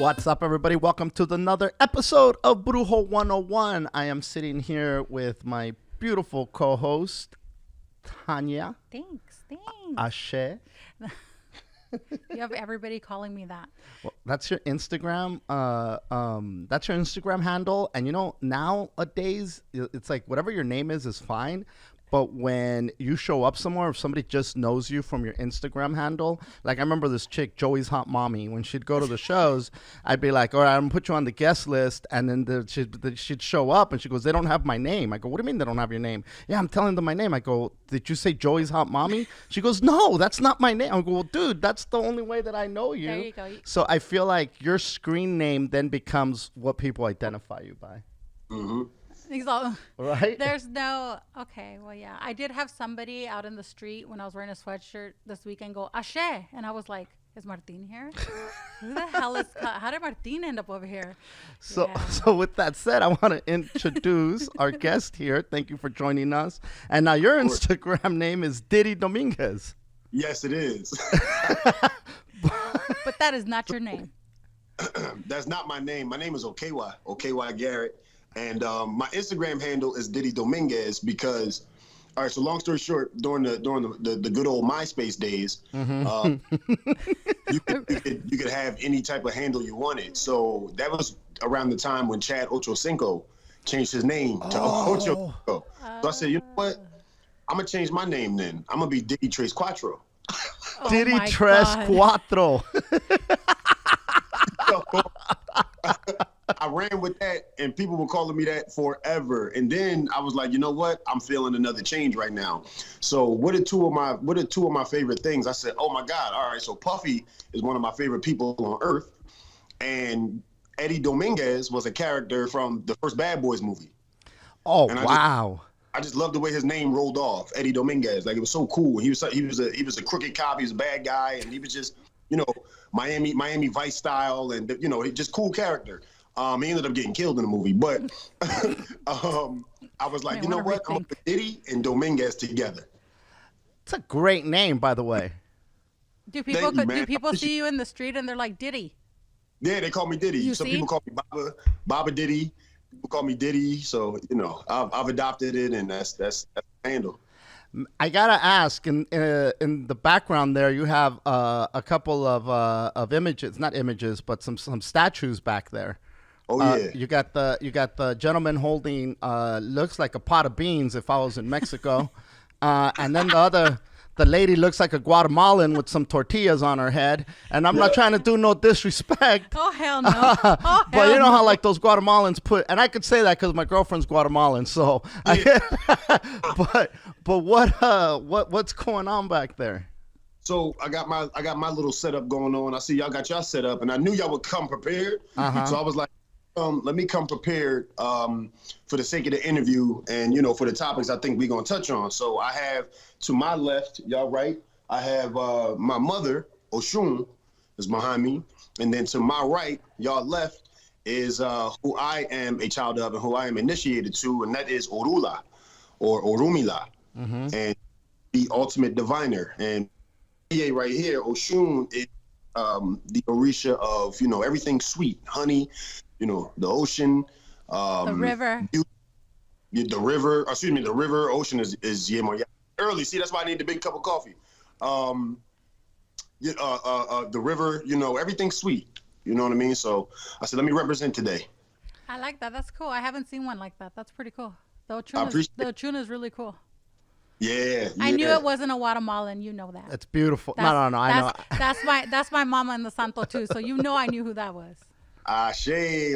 What's up, everybody? Welcome to another episode of Brujo 101. I am sitting here with my beautiful co-host, Thanya. Thanks. Ashe. You have everybody calling me that. Well, that's your Instagram. That's your Instagram handle. And you know, nowadays, it's like whatever your name is fine. But when you show up somewhere, if somebody just knows you from your Instagram handle, like I remember this chick, Joey's Hot Mommy, when she'd go to the shows, I'd be like, all right, I'm going to put you on the guest list. And then she'd show up and she goes, they don't have my name. I go, what do you mean they don't have your name? Yeah, I'm telling them my name. I go, did you say Joey's Hot Mommy? She goes, no, that's not my name. I go, well, dude, that's the only way that I know you. There you go. So I feel like your screen name then becomes what people identify you by. Mm-hmm. Right? There's no, okay, well, yeah. I did have somebody out in the street when I was wearing a sweatshirt this weekend go, Ashe. And I was like, is Martin here? Who the hell is, how did Martin end up over here? So with that said, I want to introduce our guest here. Thank you for joining us. And now your Instagram name is Diddy Dominguez. Yes, it is. But that is not your name. That's not my name. My name is Okewa Garrett. And my Instagram handle is Diddy Dominguez because, all right, so long story short, during the good old MySpace days, you could have any type of handle you wanted. So that was around the time when Chad Ochocinco changed his name to Ochocinco. So I said, you know what? I'm going to change my name then. I'm going to be Diddy Tres Cuatro. Diddy Tres Cuatro. I ran with that, and people were calling me that forever. And then I was like, you know what? I'm feeling another change right now. So what are two of my favorite things? I said, oh my God! All right, so Puffy is one of my favorite people on earth, and Eddie Dominguez was a character from the first Bad Boys movie. Oh, wow! I just loved the way his name rolled off, Eddie Dominguez. Like it was so cool. He was a crooked cop. He was a bad guy, and he was just Miami Vice style, and just cool character. He ended up getting killed in the movie, but I was like, you know what? I'm gonna put Diddy and Dominguez together. It's a great name, by the way. Do people see you in the street and they're like Diddy? Yeah, they call me Diddy. Some people call me Baba Diddy. People call me Diddy. So I've adopted it, and that's the handle. I gotta ask, in the background there, you have a couple of images, not images, but some statues back there. Oh yeah. You got the gentleman holding looks like a pot of beans if I was in Mexico, and then the lady looks like a Guatemalan with some tortillas on her head. And I'm not trying to do no disrespect. Oh hell no! But you know how like those Guatemalans put, and I could say that because my girlfriend's Guatemalan. So, but what's going on back there? So I got my little setup going on. I see y'all got y'all set up, and I knew y'all would come prepared. So I was like, let me come prepared for the sake of the interview and, for the topics I think we're going to touch on. So I have to my left, y'all right, I have my mother, Oshun, is behind me. And then to my right, y'all left, is who I am a child of and who I am initiated to, and that is Orula or Orumila, and the ultimate diviner. And right here, Oshun is the Orisha of, everything sweet, honey, the ocean, the river. The river, ocean is Yemo. Early, see, that's why I need the big cup of coffee. The river, everything's sweet. You know what I mean? So I said, let me represent today. I like that. That's cool. I haven't seen one like that. That's pretty cool. The Ochuna is really cool. Yeah. I knew it wasn't a Guatemalan. You know that. It's beautiful. No. I know. That's my mama in the Santo too. So I knew who that was. I see.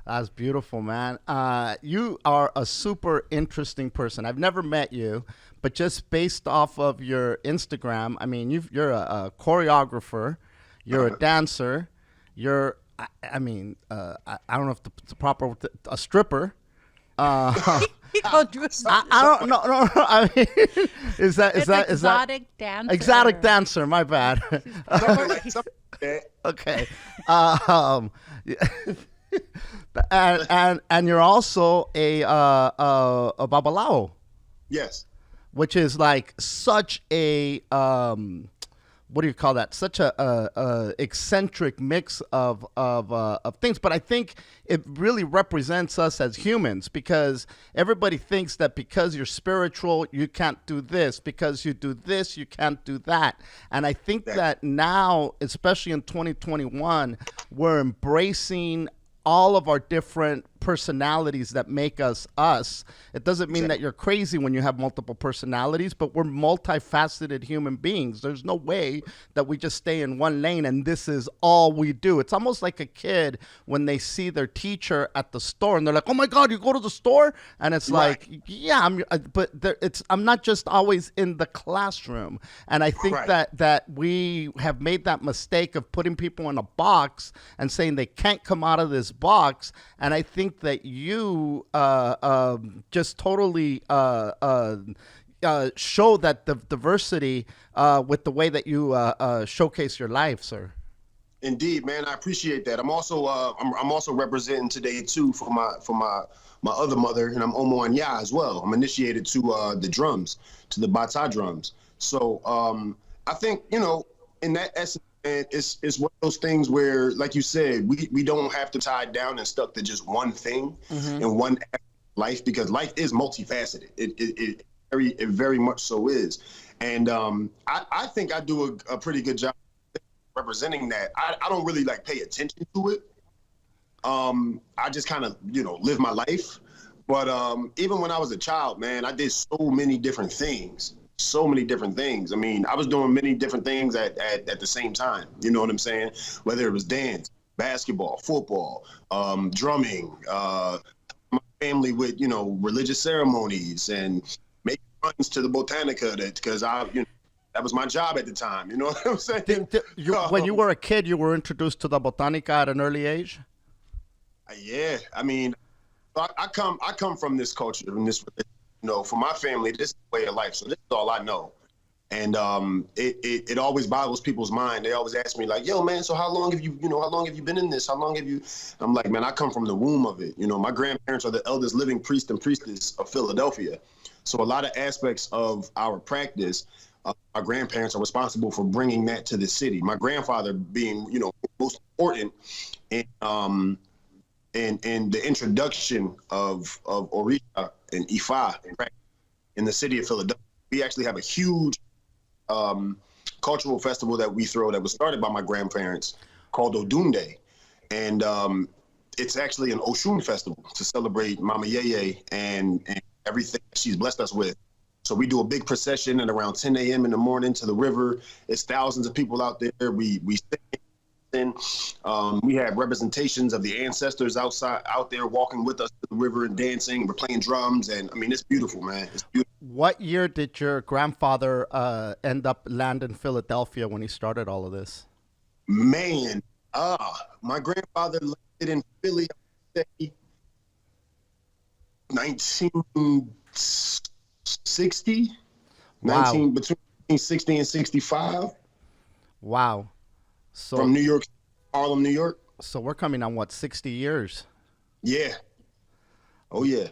That's beautiful, man. You are a super interesting person. I've never met you, but just based off of your Instagram, I mean, you're a choreographer, you're a dancer, I don't know if the proper a stripper. I don't know. No. I mean, is that exotic dancer? Exotic dancer. My bad. Okay. And you're also a babalao. Yes. Which is like such a what do you call that? Such a eccentric mix of things. But I think it really represents us as humans, because everybody thinks that because you're spiritual, you can't do this. Because you do this, you can't do that. And I think that now, especially in 2021, we're embracing all of our different personalities that make us us. It doesn't mean that you're crazy when you have multiple personalities, but we're multifaceted human beings. There's no way that we just stay in one lane and this is all we do. It's almost like a kid when they see their teacher at the store and they're like, "Oh my God, you go to the store?" And it's like, yeah, I'm not just always in the classroom. And I think that we have made that mistake of putting people in a box and saying they can't come out of this box. And I think that you just totally show that the diversity with the way that you showcase your life, sir. Indeed, man, I appreciate that. I'm also I'm also representing today too for my other mother, and I'm Omo and Ya as well. I'm initiated to the drums, to the bata drums. So I think, you know, in that essence, it's one of those things where, like you said, we don't have to tie down and stuck to just one thing and one life, because life is multifaceted. It very much so is. And I think I do a pretty good job representing that. I don't really like pay attention to it. I just kind of, you know, live my life. But even when I was a child, man, I did so many different things. I mean, I was doing many different things at the same time. You know what I'm saying? Whether it was dance, basketball, football, drumming, my family with, you know, religious ceremonies and making runs to the Botanica, because that was my job at the time. You know what I'm saying? When you were a kid, you were introduced to the Botanica at an early age? Yeah. I mean, I come from this culture, from this religion. You know, for my family, this is the way of life. So this is all I know. And it always boggles people's mind. They always ask me like, "Yo, man, so how long have you been in this? How long have you?" I'm like, man, I come from the womb of it. You know, my grandparents are the eldest living priest and priestess of Philadelphia. So a lot of aspects of our practice, our grandparents are responsible for bringing that to the city. My grandfather being, you know, most important in the introduction of Orisha and Ifa in the city of Philadelphia. We actually have a huge cultural festival that we throw that was started by my grandparents called Odunde. And it's actually an Oshun festival to celebrate Mama Yeye and everything she's blessed us with. So we do a big procession at around 10 a.m. in the morning to the river. It's thousands of people out there. We sing. We have representations of the ancestors out there walking with us to the river and dancing. We're playing drums, and I mean, it's beautiful, man. It's beautiful. What year did your grandfather end up landing in Philadelphia when he started all of this? Man, my grandfather landed in Philly, I would say 1960. Wow. Between 1960 and 65. Wow. So from New York, Harlem, New York. So we're coming on, what, 60 years? Yeah. Oh, yeah.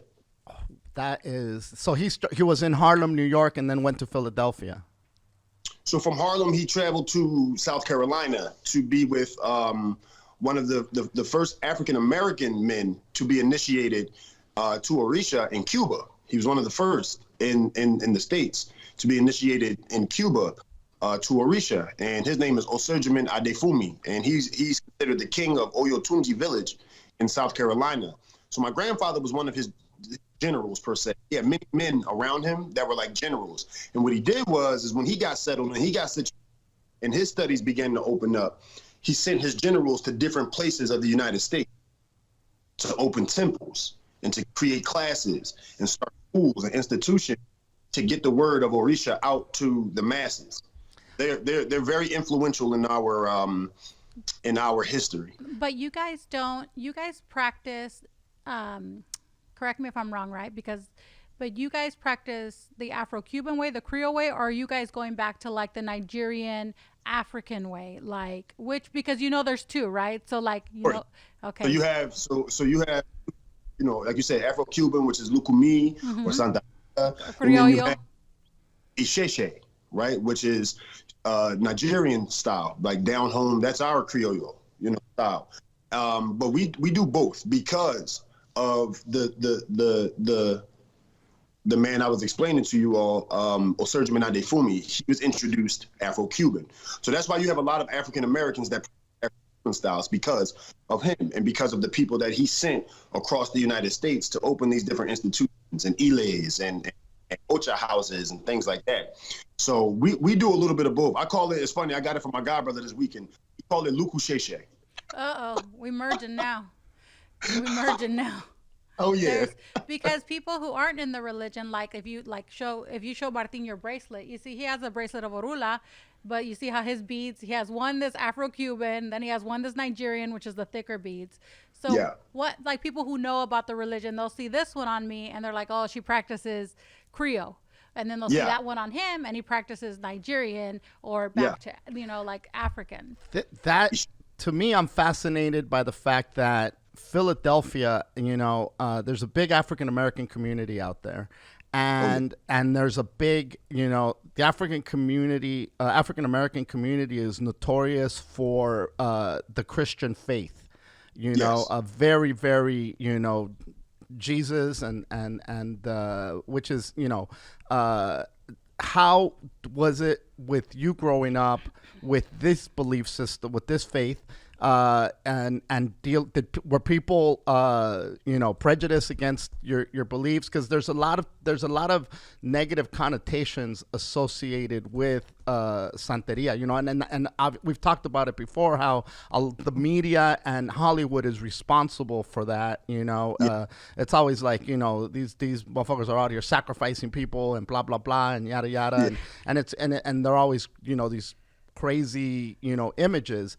That is, so he was in Harlem, New York, and then went to Philadelphia. So from Harlem, he traveled to South Carolina to be with one of the first African-American men to be initiated to Orisha in Cuba. He was one of the first in the States to be initiated in Cuba to Orisha, and his name is Osurjimin Adefumi, and he's considered the king of Oyotunji village in South Carolina. So my grandfather was one of his generals, per se. He had many men around him that were like generals, and what he did is when he got settled and he got situated and his studies began to open up, he sent his generals to different places of the United States to open temples and to create classes and start schools and institutions to get the word of Orisha out to the masses. They're very influential in our history. But you guys practice, correct me if I'm wrong, right? But you guys practice the Afro-Cuban way, the Creole way, or are you guys going back to like the Nigerian African way? Like because you know there's two, right? So like, you know, okay. So you have, you know, like you said, Afro-Cuban, which is Lukumi or Santa, Criollo. Isheshe, right? Which is Nigerian style, like down home. That's our Criollo, style. But we do both because of the man I was explaining to you all, Osurgeman Adefumi. He was introduced Afro-Cuban. So that's why you have a lot of African Americans that African styles, because of him and because of the people that he sent across the United States to open these different institutions and Iles and Ocha houses and things like that. So we do a little bit of both. I call it, it's funny, I got it from my godbrother this weekend. We call it Luku Sheshe. We merging now. Oh yeah. Because people who aren't in the religion, like if you show Martin your bracelet, you see he has a bracelet of Orula, but you see how his beads, he has one that's Afro-Cuban, then he has one that's Nigerian, which is the thicker beads. So what, like people who know about the religion, they'll see this one on me and they're like, oh, she practices Creole. And then they'll see that one on him and he practices Nigerian or back to, like African. That to me, I'm fascinated by the fact that Philadelphia, there's a big African American community out there, and there's a big, the African American community is notorious for the Christian faith, a very, very, Jesus and which is, how was it with you growing up with this belief system, with this faith? Were people prejudiced against your beliefs? Because there's a lot of negative connotations associated with Santeria, and we've talked about it before, how the media and Hollywood is responsible for that. It's always like, these motherfuckers are out here sacrificing people and blah blah blah and yada yada, and they're always these crazy images.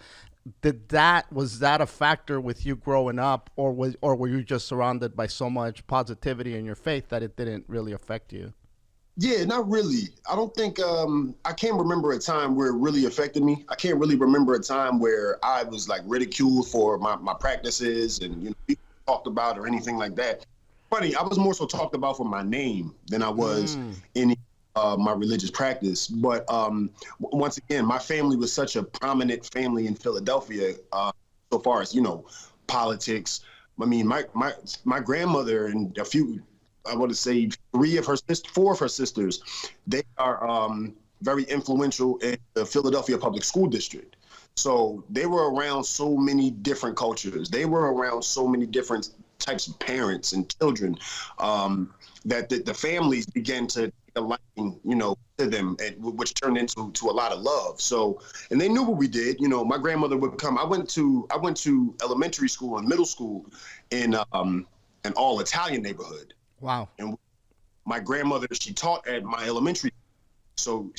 Was that a factor with you growing up, or were you just surrounded by so much positivity in your faith that it didn't really affect you? Yeah, not really. I don't think I can't remember a time where it really affected me. I can't really remember a time where I was like ridiculed for my practices and people talked about or anything like that. Funny, I was more so talked about for my name than I was any my religious practice. But once again, my family was such a prominent family in Philadelphia, so far as, politics. I mean, my grandmother and I want to say four of her sisters, they are very influential in the Philadelphia Public School District. So they were around so many different cultures. They were around so many different types of parents and children, that the families began to take a liking, to them, which turned into a lot of love. So, and they knew what we did. My grandmother would come. I went to elementary school and middle school in an all Italian neighborhood. Wow. And my grandmother, she taught at my elementary. So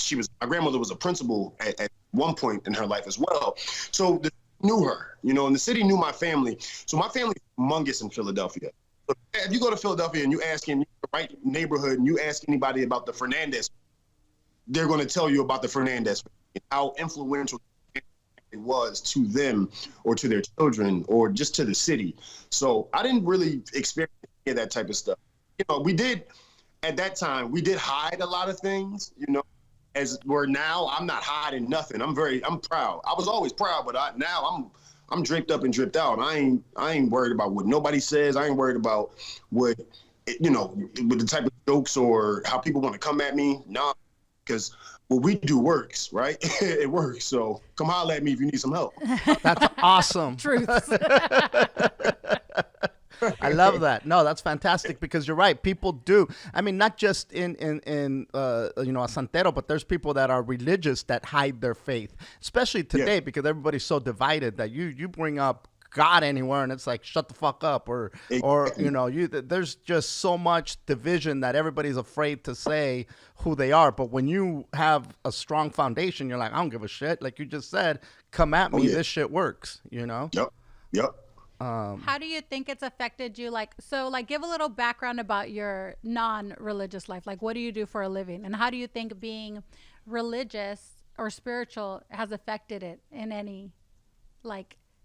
my grandmother was a principal at one point in her life as well. So the knew her, and the city knew my family. So my family's humongous in Philadelphia. So if you go to Philadelphia and you ask in the right neighborhood and you ask anybody about the Fernandez, they're going to tell you about the Fernandez, how influential it was to them or to their children or just to the city. So I didn't really experience any of that type of stuff. We did, at that time, we did hide a lot of things, as where now I'm not hiding nothing. I'm proud. I was always proud, but now I'm draped up and dripped out. I ain't worried about what nobody says. I ain't worried about what, with the type of jokes or how people want to come at me. Nah, because what we do works, right? It works. So come holler at me if you need some help. That's awesome. Truth. I love that. No, that's fantastic, because you're right. People do. I mean, not just in a santero, but there's people that are religious that hide their faith, especially today, because everybody's so divided that you bring up God anywhere and it's like, shut the fuck up, or there's just so much division that everybody's afraid to say who they are. But when you have a strong foundation, you're like, I don't give a shit. Like you just said, come at me. This shit works. Yep. How do you think it's affected you? Give a little background about your non-religious life. Like, what do you do for a living? And how do you think being religious or spiritual has affected it in any,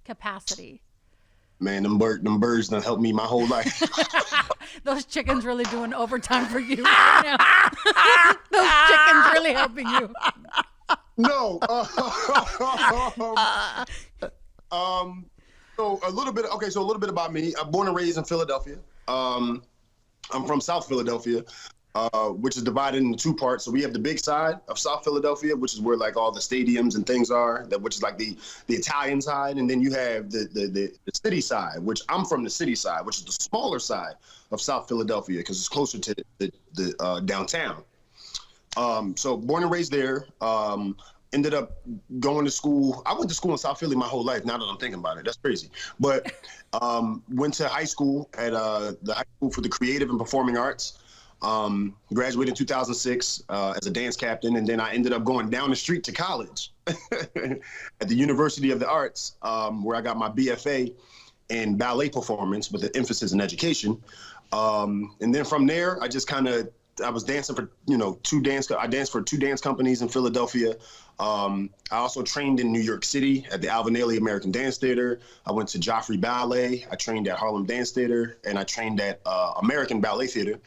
capacity? Man, them birds done helped me my whole life. Those chickens really doing overtime for you right now. Those chickens really helping you. No. So a little bit. Okay, so a little bit about me. I'm born and raised in Philadelphia. I'm from South Philadelphia, which is divided into two parts. So we have the big side of South Philadelphia, which is where like all the stadiums and things are, which is like the Italian side, and then you have the city side, which I'm from the city side, which is the smaller side of South Philadelphia because it's closer to the downtown. So born and raised there. Ended up going to school. I went to school in South Philly my whole life. Now that I'm thinking about it, that's crazy. But went to high school at the High School for the Creative and Performing Arts. Graduated in 2006 as a dance captain, and then I ended up going down the street to college at the University of the Arts, where I got my BFA in ballet performance with an emphasis in education. And then from there, I was dancing for, I danced for two dance companies in Philadelphia. I also trained in New York City at the Alvin Ailey American Dance Theater. I went to Joffrey Ballet. I trained at Harlem Dance Theater, and I trained at American Ballet Theater.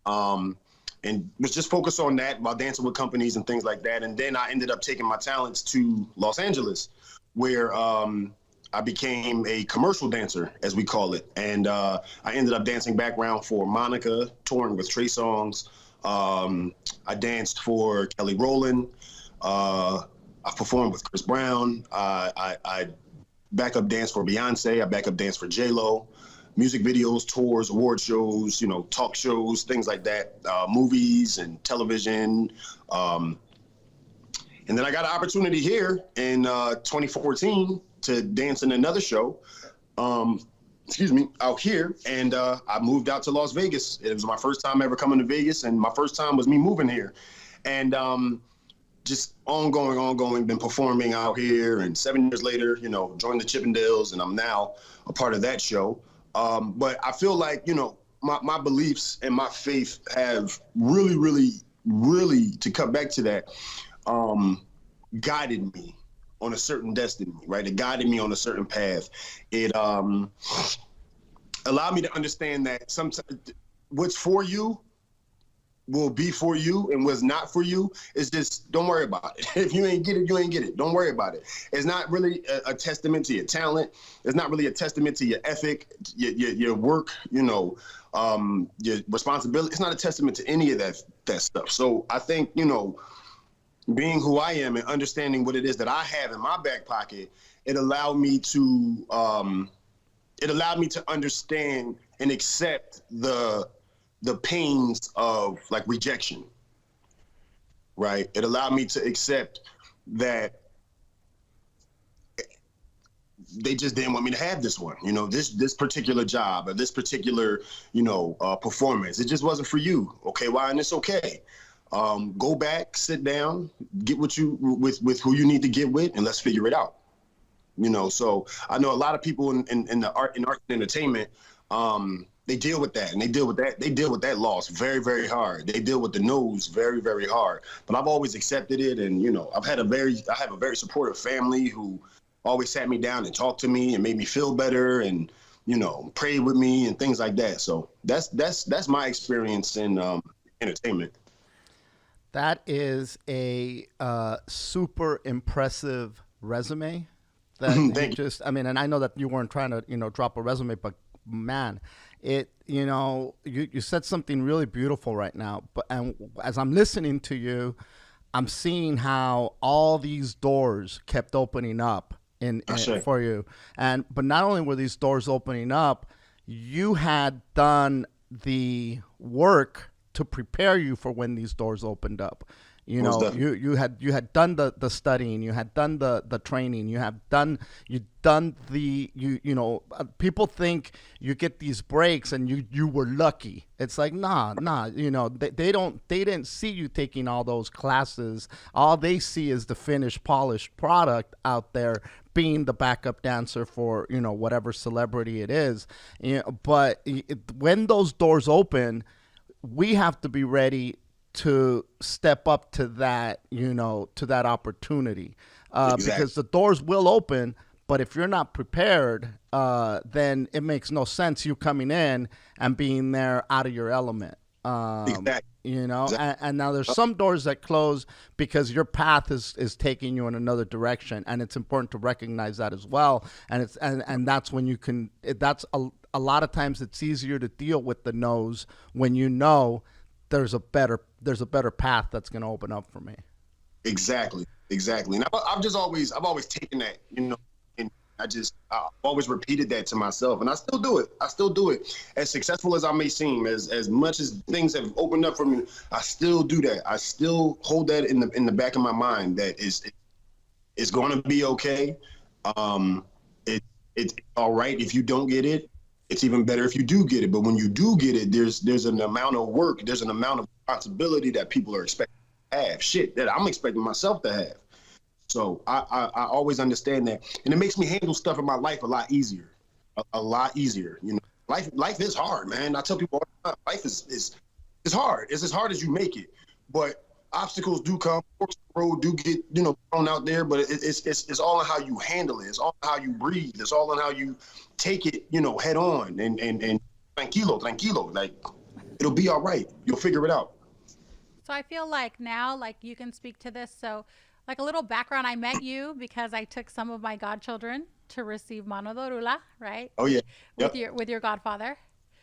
And was just focused on that while dancing with companies and things like that. And then I ended up taking my talents to Los Angeles, where I became a commercial dancer, as we call it. And I ended up dancing background for Monica, touring with Trey Songz. I danced for Kelly Rowland. I performed with Chris Brown. I backup danced for Beyonce. I backup danced for J-Lo. Music videos, tours, award shows, talk shows, things like that, movies and television. And then I got an opportunity here in 2014 to dance in another show, out here. And I moved out to Las Vegas. It was my first time ever coming to Vegas, and my first time was me moving here. And just ongoing, been performing out here. And 7 years later, joined the Chippendales, and I'm now a part of that show. But I feel like, my beliefs and my faith have really, to cut back to that, guided me on a certain destiny, right? It guided me on a certain path. It allowed me to understand that sometimes what's for you will be for you, and what's not for you is just, don't worry about it. If you ain't get it, you ain't get it. Don't worry about it. It's not really a testament to your talent. It's not really a testament to your ethic, your work, your responsibility. It's not a testament to any of that stuff. So I think, being who I am and understanding what it is that I have in my back pocket, it allowed me to understand and accept the pains of like rejection, right? It allowed me to accept that they just didn't want me to have this one, this particular job or this particular, performance. It just wasn't for you. Okay, why? And it's okay. Go back, sit down, get with who you need to get with, and let's figure it out. So I know a lot of people in art and entertainment, they deal with that, and they deal with that loss very, very hard. They deal with the no's very, very hard. But I've always accepted it, and I have a very supportive family who always sat me down and talked to me and made me feel better, and prayed with me and things like that. So that's my experience in entertainment. That is a super impressive resume. And I know that you weren't trying to, drop a resume, but man, you said something really beautiful right now. And as I'm listening to you, I'm seeing how all these doors kept opening up for you. But not only were these doors opening up, you had done the work to prepare you for when these doors opened up. You had done the studying, you had done the training, people think you get these breaks and you were lucky. It's like, nah, they didn't see you taking all those classes. All they see is the finished, polished product out there, being the backup dancer for, whatever celebrity it is. But when those doors open, we have to be ready to step up to that, to that opportunity, exactly. Because the doors will open, But if you're not prepared, then it makes no sense you coming in and being there out of your element. Exactly. You know, Exactly. and now there's some doors that close because your path is taking you in another direction, and it's important to recognize that as well. And it's and that's when you can. That's a lot of times it's easier to deal with the no's when you know there's a better path that's going to open up for me. Exactly. And I've always taken that, you know, and I've always repeated that to myself, and I still do it. As successful as I may seem, as much as things have opened up for me, I still do that. I still hold that in the back of my mind that it's going to be okay. It's all right if you don't get it. It's even better if you do get it. But when you do get it, there's an amount of work, there's an amount of responsibility that people are expecting to have. Shit that I'm expecting myself to have. So I always understand that, and it makes me handle stuff in my life a lot easier. A lot easier. You know, life is hard, man. I tell people all the time, life is hard. It's as hard as you make it. But obstacles do come, forks in the road do get, you know, thrown out there, but it's all on how you handle it. It's all on how you breathe. It's all on how you take it, you know, head on and tranquilo. Like, it'll be all right. You'll figure it out. So I feel like now, like you can speak to this. So, like a little background, I met you because I took some of my godchildren to receive Mano Dorula, right? Oh yeah. With your godfather.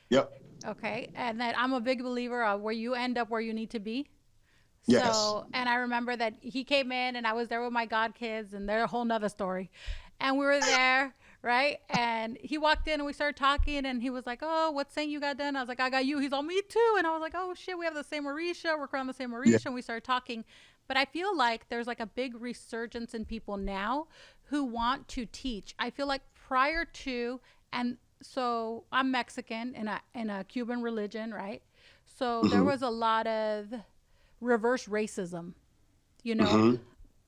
Yep. Okay, and that I'm a big believer of where you end up where you need to be. Yes. So, and I remember that he came in and I was there with my god kids, and they're a whole nother story. And we were there, right? And he walked in and we started talking, and he was like, "Oh, what saint you got done?" I was like, "I got you." He's all, "Me too." And I was like, "Oh shit, we have the same Orisha. We're around the same Orisha." Yeah. And we started talking. But I feel like there's like a big resurgence in people now who want to teach. I feel like prior to, and so I'm Mexican in a Cuban religion, right? So there was a lot of reverse racism, you know,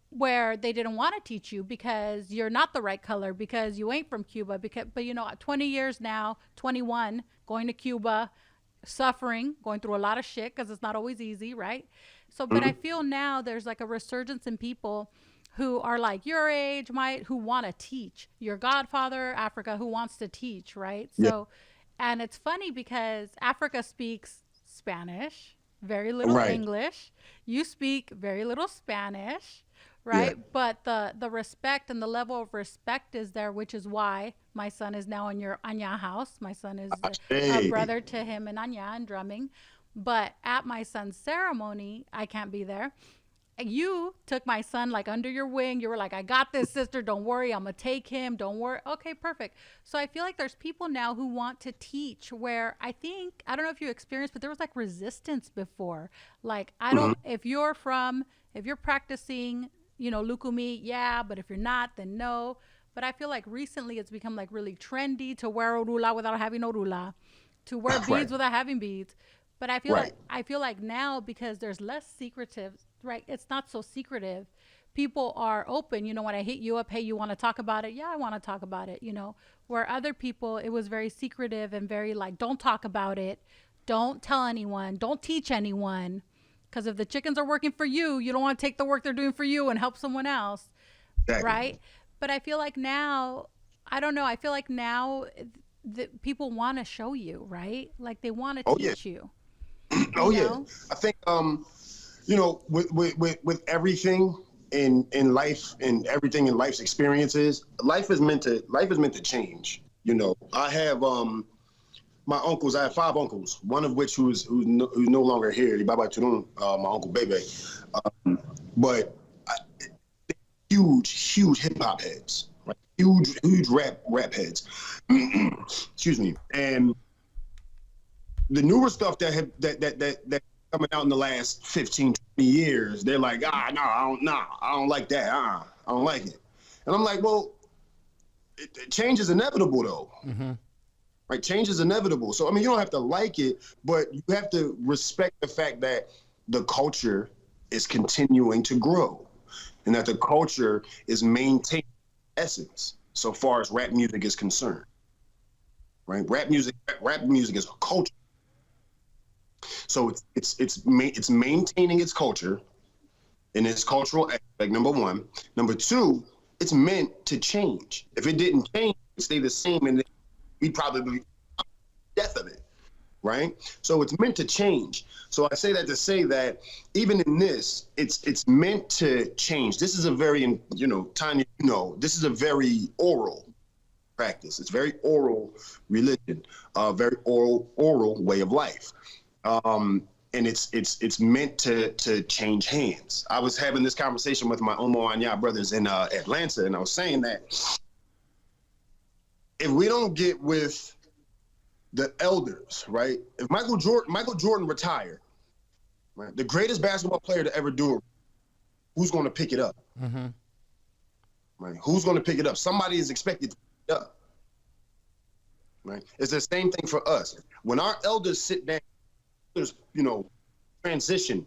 where they didn't want to teach you because you're not the right color, because you ain't from Cuba. But you know, 20 years now, 21, going to Cuba, suffering, going through a lot of shit because it's not always easy, right? So, but I feel now there's like a resurgence in people who are like your age, who want to teach. Your godfather, Africa, who wants to teach, right? Yeah. So, and it's funny because Africa speaks Spanish, very little Right. English. You speak very little Spanish, right? Yeah. But the respect and the level of respect is there, which is why my son is now in your Anya house. My son is a Hey. brother to him in Anya and drumming. But at my son's ceremony, I can't be there. You took my son like under your wing. You were like, "I got this, sister. Don't worry. I'm going to take him. Don't worry." Okay, perfect. So I feel like there's people now who want to teach where I don't know if you experienced, but there was like resistance before. Like, if you're practicing, you know, lukumi, yeah, but if you're not, then no. But I feel like recently it's become like really trendy to wear orula without having orula, to wear beads Right. without having beads. But I feel Right. like now, because there's less secretive, right? It's not so secretive. People are open. You know, when I hit you up, "Hey, you want to talk about it?" "Yeah, I want to talk about it." You know, where other people, it was very secretive and very like, "Don't talk about it. Don't tell anyone. Don't teach anyone." Because if the chickens are working for you, you don't want to take the work they're doing for you and help someone else. Exactly. Right. But I feel like now, I don't know. I feel like now people want to show you, right? Like they want to Oh, yeah. teach you. Oh yeah. know? I think you know, with everything in life and everything in life's experiences, life is meant to change. You know, I have my uncles. I have 5 uncles. One of which who's no longer here. Baba Turun, my uncle Bebe. But huge hip hop heads, right? Huge rap heads. Excuse me. And the newer stuff that coming out in the last 15, 20 years, they're like, no, I don't like that. I don't like it. And I'm like, well, change is inevitable though. Right? Change is inevitable. So, I mean, you don't have to like it, but you have to respect the fact that the culture is continuing to grow and that the culture is maintaining essence so far as rap music is concerned. Right? Rap music is a culture. So it's maintaining its culture in its cultural aspect, number one. Number two, it's meant to change. If it didn't change, it would stay the same, and we'd probably be death of it, right? So it's meant to change. So I say that to say that even in this, it's meant to change. This is a very, Thanya, this is a very oral practice. It's very oral religion, very oral way of life. And it's meant to change hands. I was having this conversation with my Omo Anya brothers in Atlanta, and I was saying that if we don't get with the elders, right? If Michael Jordan retired, right, the greatest basketball player to ever do it, who's going to pick it up? Mm-hmm. Right? Who's going to pick it up? Somebody is expected to pick it up. Right? It's the same thing for us. When our elders sit down, transition,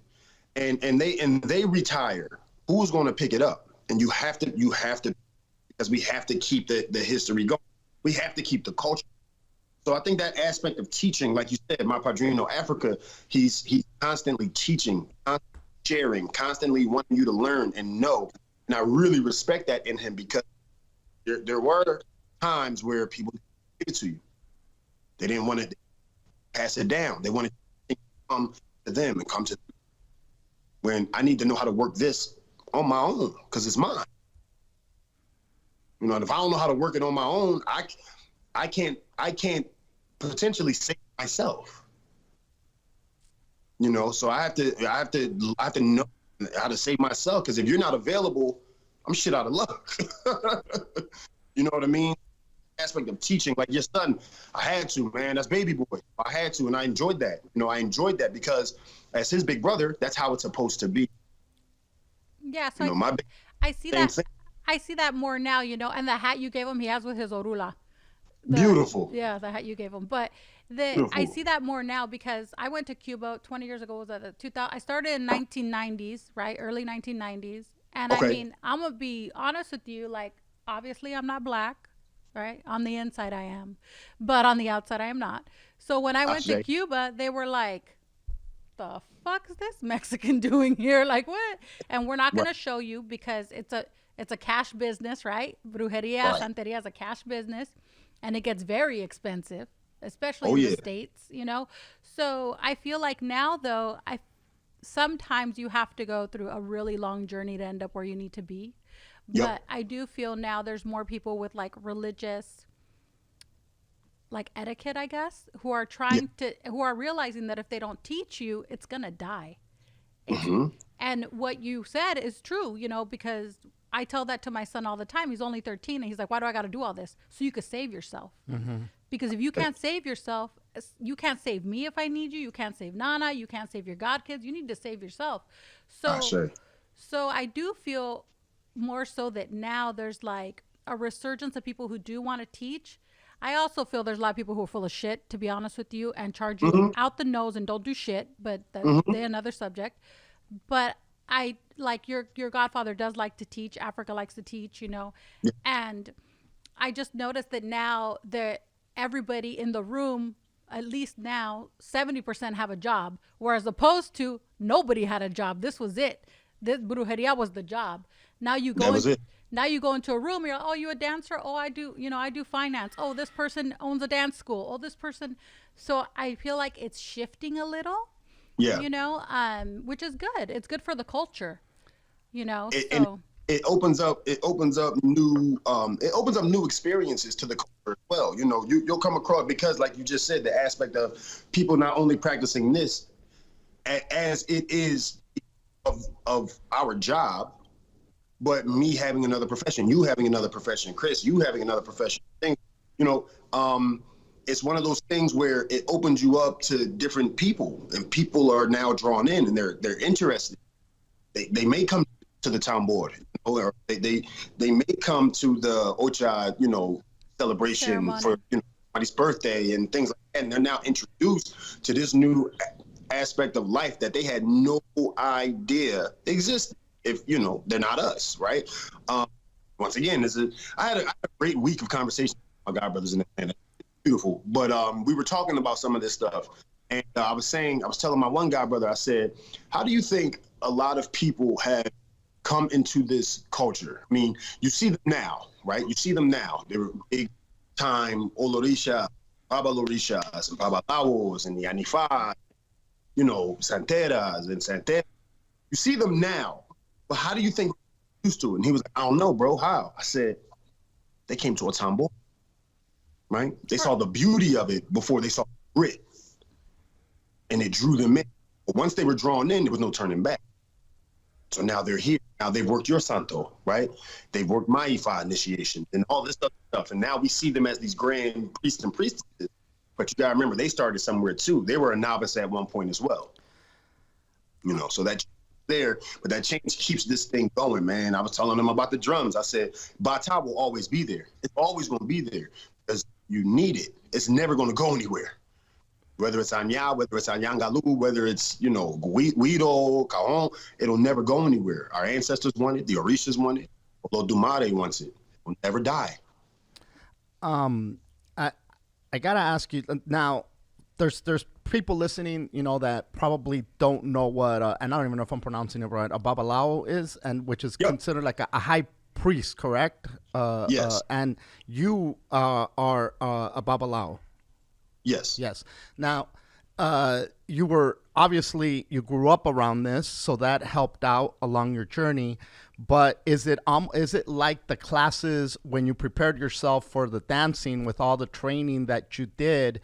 and they retire, who's going to pick it up? And you have to, because we have to keep the history going. We have to keep the culture. So I think that aspect of teaching, like you said, my Padrino Africa, he's constantly teaching, constantly sharing, constantly wanting you to learn and know. And I really respect that in him, because there were times where people didn't give it to you. They didn't want to pass it down. They wanted to come to them and come to them. When I need to know how to work this on my own, because it's mine. And if I don't know how to work it on my own, I can't potentially save myself. So I have to know how to save myself, because if you're not available, I'm shit out of luck. You know what I mean? Aspect of teaching, like your son, I had to, man. That's baby boy. I had to, and I enjoyed that. I enjoyed that because as his big brother, that's how it's supposed to be. Yeah, so I see that. I see that more now, and the hat you gave him, he has with his orula. Beautiful. Yeah, the hat you gave him. But I see that more now because I went to Cuba 20 years ago. Was that 2000? I started in 1990s, right? Early 1990s. And okay. I mean, I'm going to be honest with you. Like, obviously, I'm not black, right? On the inside, I am. But on the outside, I am not. So when I went to Cuba, they were like, the fuck is this Mexican doing here? Like, what? And we're not going to show you because it's a cash business, right? Brujeria, Santeria is a cash business. And it gets very expensive, especially in the States, So I feel like now, though, sometimes you have to go through a really long journey to end up where you need to be. Yep. But I do feel now there's more people with like religious, like etiquette, I guess, who are who are realizing that if they don't teach you, it's going to die. Mm-hmm. And what you said is true, because I tell that to my son all the time. He's only 13 and he's like, why do I got to do all this? So you could save yourself. Mm-hmm. Because if you can't save yourself, you can't save me if I need you. You can't save Nana. You can't save your God kids. You need to save yourself. So I do feel more so that now there's like a resurgence of people who do want to teach. I also feel there's a lot of people who are full of shit, to be honest with you, and charge you out the nose and don't do shit. But that's another subject. But I like your godfather does like to teach. Africa likes to teach, and I just noticed that now that everybody in the room, at least now, 70% have a job, whereas opposed to nobody had a job. This was it. This brujeria was the job. Now you go. Now you go into a room. You're like, oh, you a dancer? Oh, I do. I do finance. Oh, this person owns a dance school. Oh, this person. So I feel like it's shifting a little. Yeah. Which is good. It's good for the culture, And it opens up new experiences to the culture as well. You'll come across, because like you just said, the aspect of people not only practicing this as it is of our job, but me having another profession, you having another profession, Chris, you having another profession. It's one of those things where it opens you up to different people, and people are now drawn in and they're interested. They may come to the town board, or they may come to the Ocha, celebration ceremony for somebody's birthday and things like that. And they're now introduced to this new aspect of life that they had no idea existed. If they're not us, right? Once again, I had a great week of conversation with my godbrothers in Atlanta. Beautiful. But we were talking about some of this stuff, and I was telling my one godbrother, I said, how do you think a lot of people have come into this culture. I mean, you see them now, right? You see them now. They were big time Olorisha, Babalorishas, and Babalaos, and Yanifas, you know, Santeras and Santeras. You see them now, but how do you think they used to it? And he was like, I don't know, bro. How? I said, they came to a tambo, right? They saw the beauty of it before they saw the grit, and it drew them in. But once they were drawn in, there was no turning back. So now they're here. Now they've worked your santo, right? They've worked my Ifa initiation and all this other stuff. And now we see them as these grand priests and priestesses. But you gotta remember, they started somewhere too. They were a novice at one point as well. You know, so that there, but that change keeps this thing going, man. I was telling them about the drums. I said, Bata will always be there. It's always gonna be there because you need it. It's never gonna go anywhere. Whether it's Anya, whether it's Anyangalu, whether it's, you know, Guido, Cajon, it'll never go anywhere. Our ancestors want it, the Orishas want it, Olodumare wants it. It will never die. I gotta ask you now. There's people listening, you know, that probably don't know what, and I don't even know if I'm pronouncing it right, a babalao is, and which is considered like a high priest, correct? Yes. And you are a babalao. Yes. Yes. Now, you were obviously you grew up around this, so that helped out along your journey. But is it like the classes when you prepared yourself for the dancing with all the training that you did?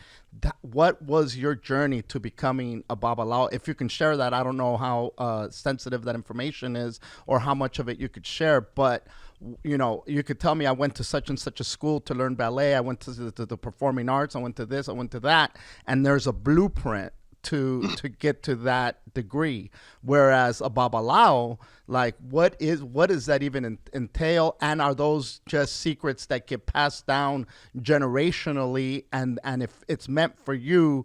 What was your journey to becoming a babalao? If you can share that, I don't know how sensitive that information is or how much of it you could share, but you know, you could tell me I went to such and such a school to learn ballet. I went to the performing arts. I went to this. I went to that. And there's a blueprint to get to that degree. Whereas a babalao, like what does that even entail? And are those just secrets that get passed down generationally? And if it's meant for you,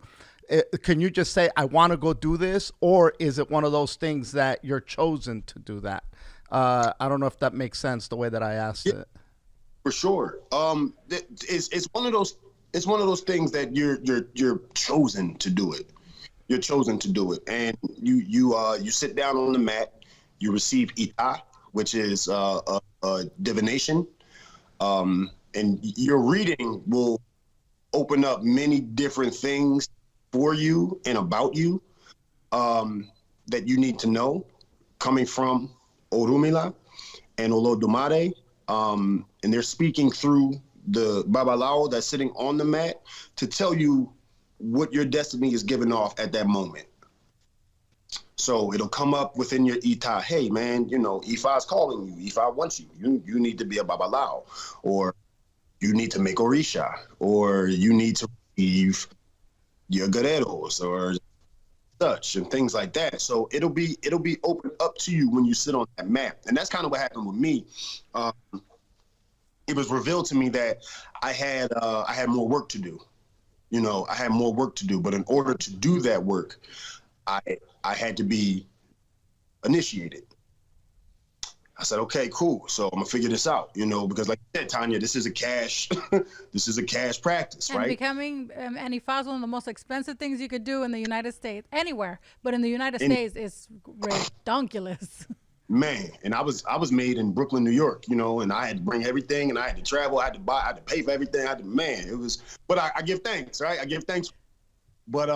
can you just say, I want to go do this? Or is it one of those things that you're chosen to do that? I don't know if that makes sense the way that I asked it. For sure. It's one of those things that you're chosen to do it. You're chosen to do it, and you sit down on the mat. You receive ita, which is a divination, and your reading will open up many different things for you and about you that you need to know, coming from Orumila and Olodumare, and they're speaking through the babalao that's sitting on the mat to tell you what your destiny is giving off at that moment. So it'll come up within your ita, hey man, you know, Ifa's calling you, Ifa wants you. You need to be a babalao, or you need to make orisha, or you need to receive your guerreros, or such and things like that. So it'll be open up to you when you sit on that mat. And that's kind of what happened with me. It was revealed to me that I had more work to do. You know, I had more work to do, but in order to do that work, I had to be initiated. I said, okay, cool. So I'm gonna figure this out, you know, because like you said, Thanya, this is a cash practice, and right? Becoming an Ifa is one of the most expensive things you could do in the United States, anywhere, but in the United States, it's redonkulous. Man, and I was made in Brooklyn, New York, you know, and I had to bring everything, and I had to travel, I had to buy, I had to pay for everything. It was, but I give thanks, right? I give thanks, but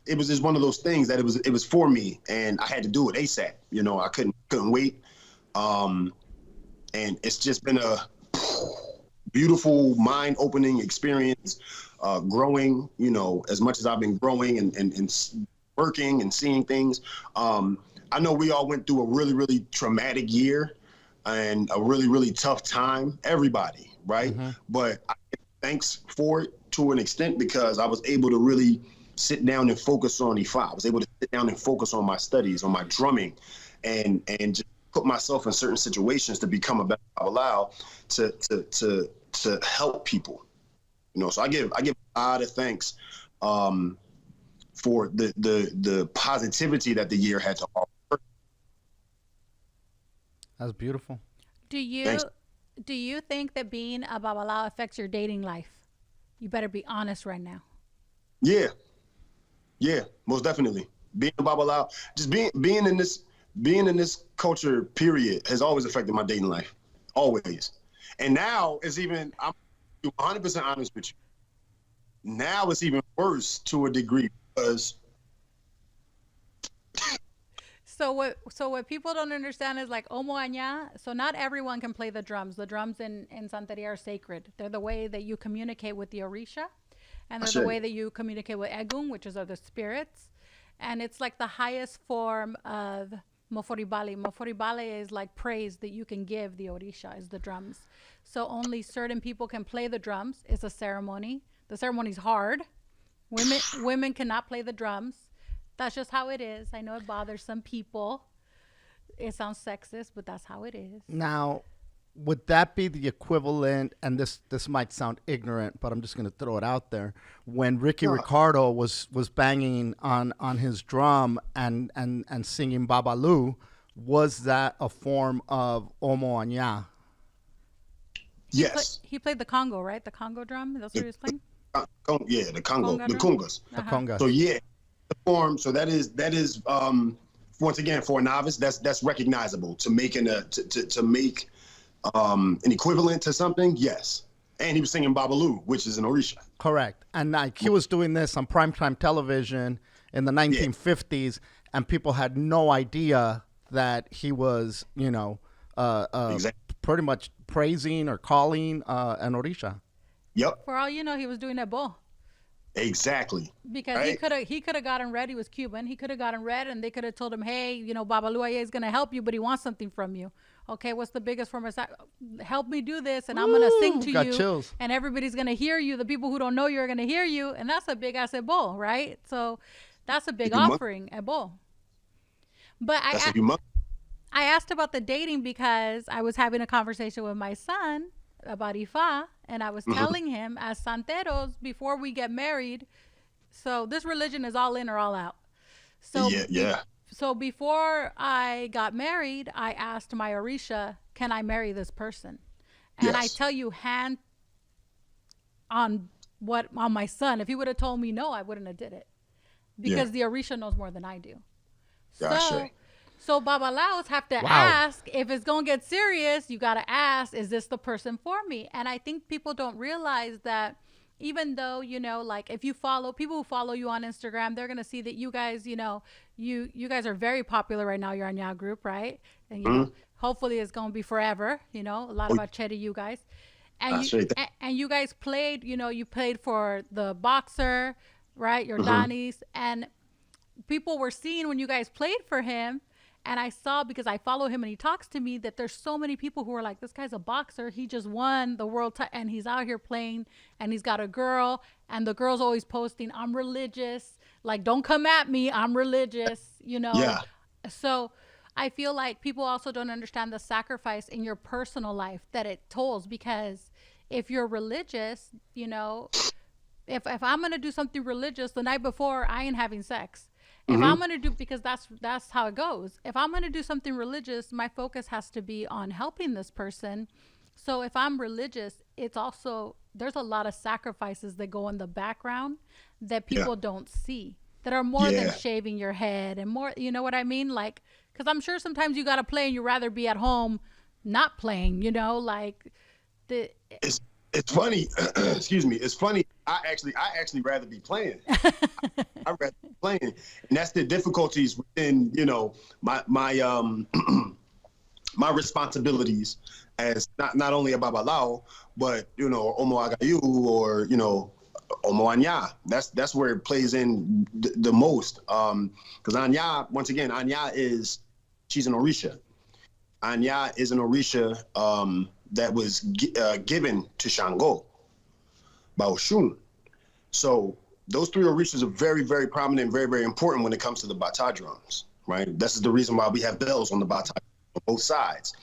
it was just one of those things that it was for me, and I had to do it ASAP. You know, I couldn't wait, and it's just been a beautiful, mind-opening experience, growing. You know, as much as I've been growing and working and seeing things. I know we all went through a really, really traumatic year and a really, really tough time, everybody, right? Mm-hmm. But I give thanks for it to an extent because I was able to really sit down and focus on Ifa. I was able to sit down and focus on my studies, on my drumming, and just put myself in certain situations to become a better babalao to help people. You know, so I give a lot of thanks for the positivity that the year had to offer. That's beautiful. Do you think that being a babalao affects your dating life? You better be honest right now. Yeah, most definitely. Being a babalao, just being in this being in this culture, period, has always affected my dating life. Always. And now it's even, I'm 100% honest with you. Now it's even worse to a degree because So what people don't understand is like Omoaña. So not everyone can play the drums. The drums in Santeria are sacred. They're the way that you communicate with the Orisha, and they're the way that you communicate with Egun, which is are the spirits. And it's like the highest form of Moforibale. Moforibale is like praise that you can give the Orisha is the drums. So only certain people can play the drums. It's a ceremony. The ceremony's hard. Women cannot play the drums. That's just how it is. I know it bothers some people. It sounds sexist, but that's how it is. Now, would that be the equivalent, and this might sound ignorant, but I'm just going to throw it out there, when Ricky Ricardo was banging on his drum and singing Babalu, was that a form of Omoaña? yes. He played the Congo, right? The Congo drum? That's what he was playing? Yeah, the Congo, the Congas. The conga. So yeah, the form. So that is once again for a novice, that's recognizable to make to make an equivalent to something. Yes, and he was singing Babalu, which is an Orisha. Correct. And like he was doing this on primetime television in the 1950s, and people had no idea that he was, Exactly. pretty much praising or calling an Orisha. Yep, For all you know, he was doing that bull. exactly. Because Right. he could have gotten red. He was Cuban. He could have gotten red, and they could have told him, "Hey, Babalu is going to help you, but he wants something from you. Okay, what's the biggest form of help me do this, and I'm going to sing to got you, chills. and everybody's going to hear you. The people who don't know you are going to hear you, and that's a big ass bull, right? So that's a big offering at bull. But That's a humongous. I asked about the dating because I was having a conversation with my son about Ifa, and I was telling him as Santeros before we get married. So this religion is all in or all out. So Yeah. So before I got married, I asked my Orisha, "Can I marry this person?" And I Yes. tell you, hand on my son, if he would have told me no, I wouldn't have did it because the Orisha knows more than I do. Gotcha. So Babalaos have to ask if it's going to get serious. You got to ask, is this the person for me? And I think people don't realize that even though, like if you follow people who follow you on Instagram, they're going to see that you guys, you guys are very popular right now. You're on your group, right? And, hopefully it's going to be forever, a lot about Chetty, you guys. And you guys played, you played for the boxer, right? Your Danis. And people were seeing when you guys played for him. And I saw, because I follow him and he talks to me, that there's so many people who are like, this guy's a boxer. He just won the world and he's out here playing, and he's got a girl, and the girl's always posting, I'm religious. Like, don't come at me. I'm religious, Yeah. So I feel like people also don't understand the sacrifice in your personal life that it tolls, because if you're religious, if I'm going to do something religious the night before, I ain't having sex. If I'm going to do, because that's how it goes. If I'm going to do something religious, my focus has to be on helping this person. So if I'm religious, it's also, there's a lot of sacrifices that go in the background that people don't see, that are more than shaving your head and more, you know what I mean? Like, because I'm sure sometimes you got to play and you'd rather be at home not playing, like the... It's funny. Excuse me. It's funny. I actually rather be playing. I rather be playing, and that's the difficulties within my my responsibilities as not only a babalao, but Omo Agayu or Omo Anya. That's where it plays in the most. Because Anya, once again, she's an Orisha. Anya is an Orisha that was given to Shango by Oshun. So those three Orishas are very, very prominent and very, very important when it comes to the bata drums, right? This is the reason why we have bells on the bata on both sides.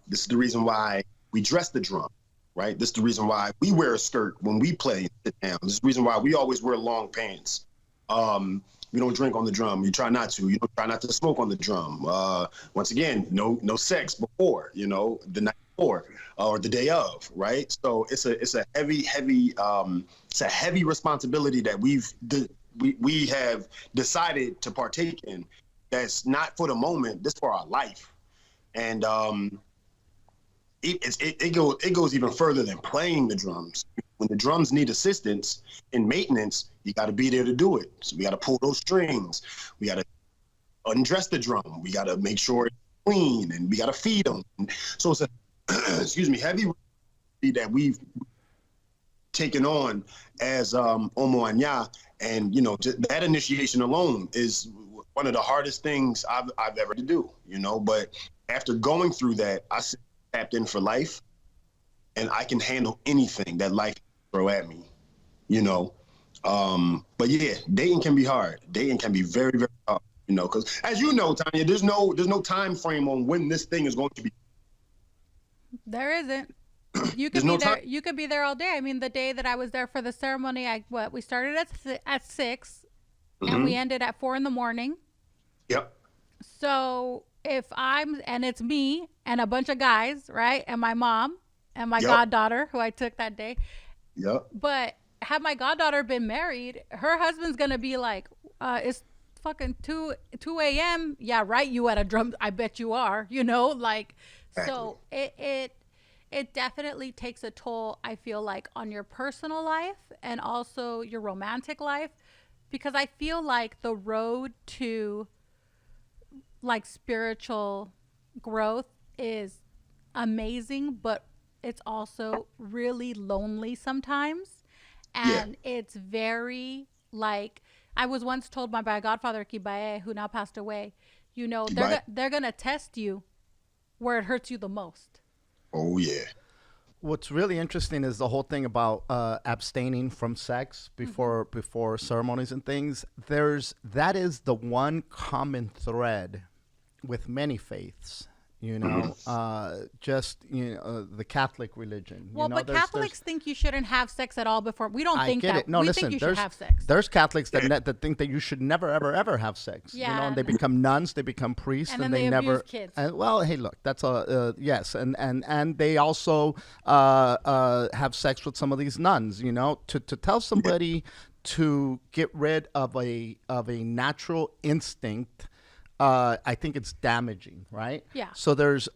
This is the reason why we dress the drum, right? This is the reason why we wear a skirt when we play and sit down. This is the reason why we always wear long pants. We don't drink on the drum. You try not to. You don't try not to smoke on the drum. Once again, no sex before, the night before or the day of, right? So it's a heavy responsibility that we have decided to partake in, that's not for the moment. This for our life, and it goes even further than playing the drums. When the drums need assistance in maintenance, you got to be there to do it. So we got to pull those strings. We got to undress the drum. We got to make sure it's clean, and we got to feed them. So it's a excuse me, heavy that we've taken on as Omo Anya, and you know, just that initiation alone is one of the hardest things I've ever to do. You know, but after going through that, I tapped in for life, and I can handle anything that life throw at me. You know, but yeah, dating can be hard. Dating can be very, very hard. You know, because as you know, Thanya, there's no time frame on when this thing is going to be. There isn't. You could There's be no there. time. You could be there all day. I mean, the day that I was there for the ceremony, we started at 6, and we ended at 4 in the morning. Yep. So and it's me and a bunch of guys, right, and my mom and my goddaughter who I took that day. Yep. But had my goddaughter been married, her husband's gonna be like, it's fucking 2 a.m. Yeah, right. You at a drum? I bet you are. You know, like. Exactly. So it definitely takes a toll, I feel like, on your personal life and also your romantic life, because I feel like the road to like spiritual growth is amazing, but it's also really lonely sometimes. And it's very like, I was once told by my godfather, Kibae, who now passed away, you know, they're going to test you where it hurts you the most. Oh, yeah. What's really interesting is the whole thing about abstaining from sex before ceremonies and things. That is the one common thread with many faiths. You know, the Catholic religion. Well, you know, but Catholics think you shouldn't have sex at all before. We don't think get that. it. No, we listen, think you should have sex. There's Catholics that think that you should never, ever, ever have sex. Yeah. You know, and they become nuns, they become priests, And then they they never. abuse kids. Well, hey, look, that's yes, and they also have sex with some of these nuns. You know, to tell somebody to get rid of a natural instinct. I think it's damaging, right? Yeah. So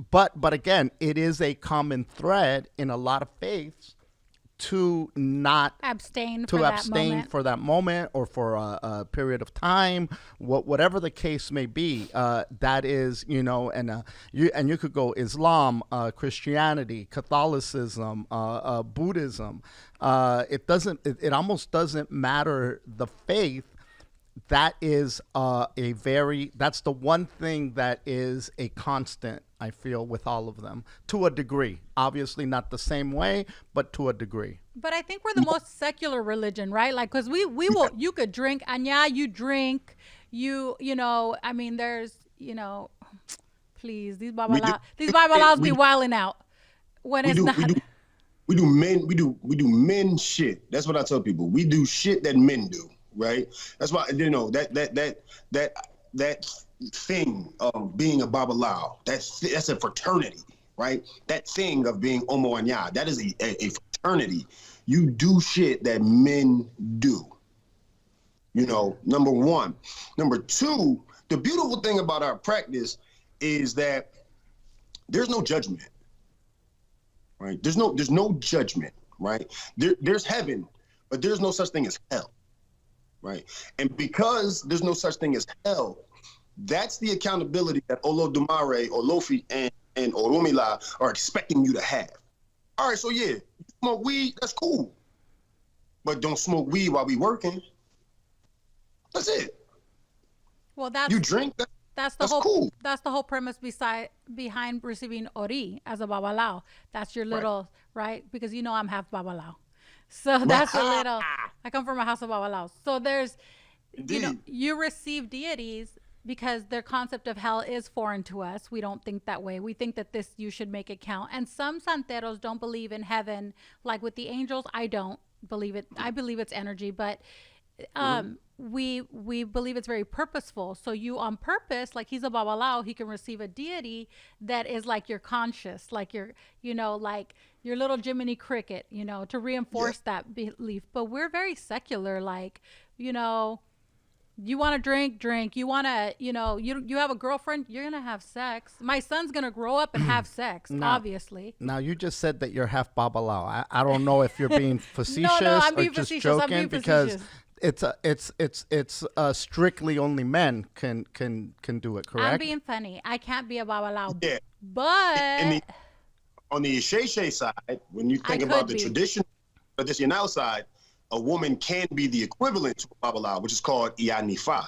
but again, it is a common thread in a lot of faiths to not abstain for that moment or for a period of time, whatever the case may be. That is, you know, and you could go Islam, Christianity, Catholicism, Buddhism. It almost doesn't matter the faith. That is that's the one thing that is a constant, I feel, with all of them, to a degree. Obviously not the same way, but to a degree. But I think we're the most secular religion, right? Like, because we will, you could drink, and yeah, you drink, you know, I mean, there's, you know, please, these babalaos be wilding out when it's not. We do men shit. That's what I tell people. We do shit that men do. Right. That's why, you know, that thing of being a babalao, that's a fraternity, right? That thing of being Omo Anya, that is a fraternity. You do shit that men do. You know, number one. Number two, the beautiful thing about our practice is that there's no judgment. Right? There's no judgment, right? There's heaven, but there's no such thing as hell. Right. And because there's no such thing as hell, that's the accountability that Olodumare, Olofi, and Oromila are expecting you to have. All right, so yeah, you smoke weed, that's cool. But don't smoke weed while we working. That's it. Well, you drink, that's whole cool. That's the whole premise behind receiving ori as a babalao. That's your little, right? Because you know I'm half babalao. So that's a little, I come from a house of babalaos. So there's, you know, you receive deities because their concept of hell is foreign to us. We don't think that way. We think that you should make it count. And some santeros don't believe in heaven. Like with the angels, I don't believe it. I believe it's energy, but we believe it's very purposeful. So you on purpose, like he's a babalao, he can receive a deity that is like your conscious, like your, you know, like your little Jiminy Cricket, you know, to reinforce that belief. But we're very secular, like, you know, You want to drink. You want to, you have a girlfriend, you're going to have sex. My son's going to grow up and have sex, obviously. Now, you just said that you're half babalao. I don't know if you're being facetious I'm or being just facetious. joking, I'm being because facetious. it's strictly only men can do it, correct? I'm being funny. I can't be a babalao. Yeah. But On the Shay side, when you think I about could the be. traditional side, a woman can be the equivalent to a babalao, which is called Iyanifa.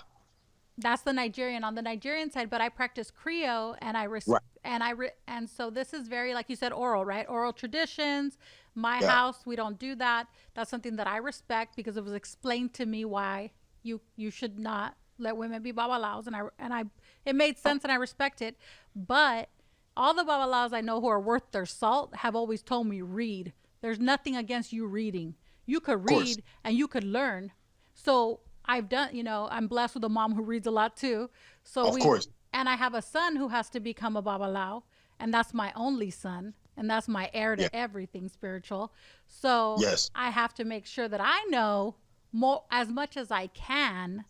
That's the Nigerian on the Nigerian side, but I practice Creole and Right. and so this is very, like you said, oral, right? Oral traditions. My Yeah. house, we don't do that. That's something that I respect because it was explained to me why you should not let women be babalaos, and I it made sense and I respect it. But all the babalaos I know who are worth their salt have always told me read. There's nothing against you reading. You could read and you could learn. So I've done, I'm blessed with a mom who reads a lot too. So Of course. and I have a son who has to become a babalao, and that's my only son, and that's my heir to everything spiritual. So Yes. I have to make sure that I know more, as much as I can,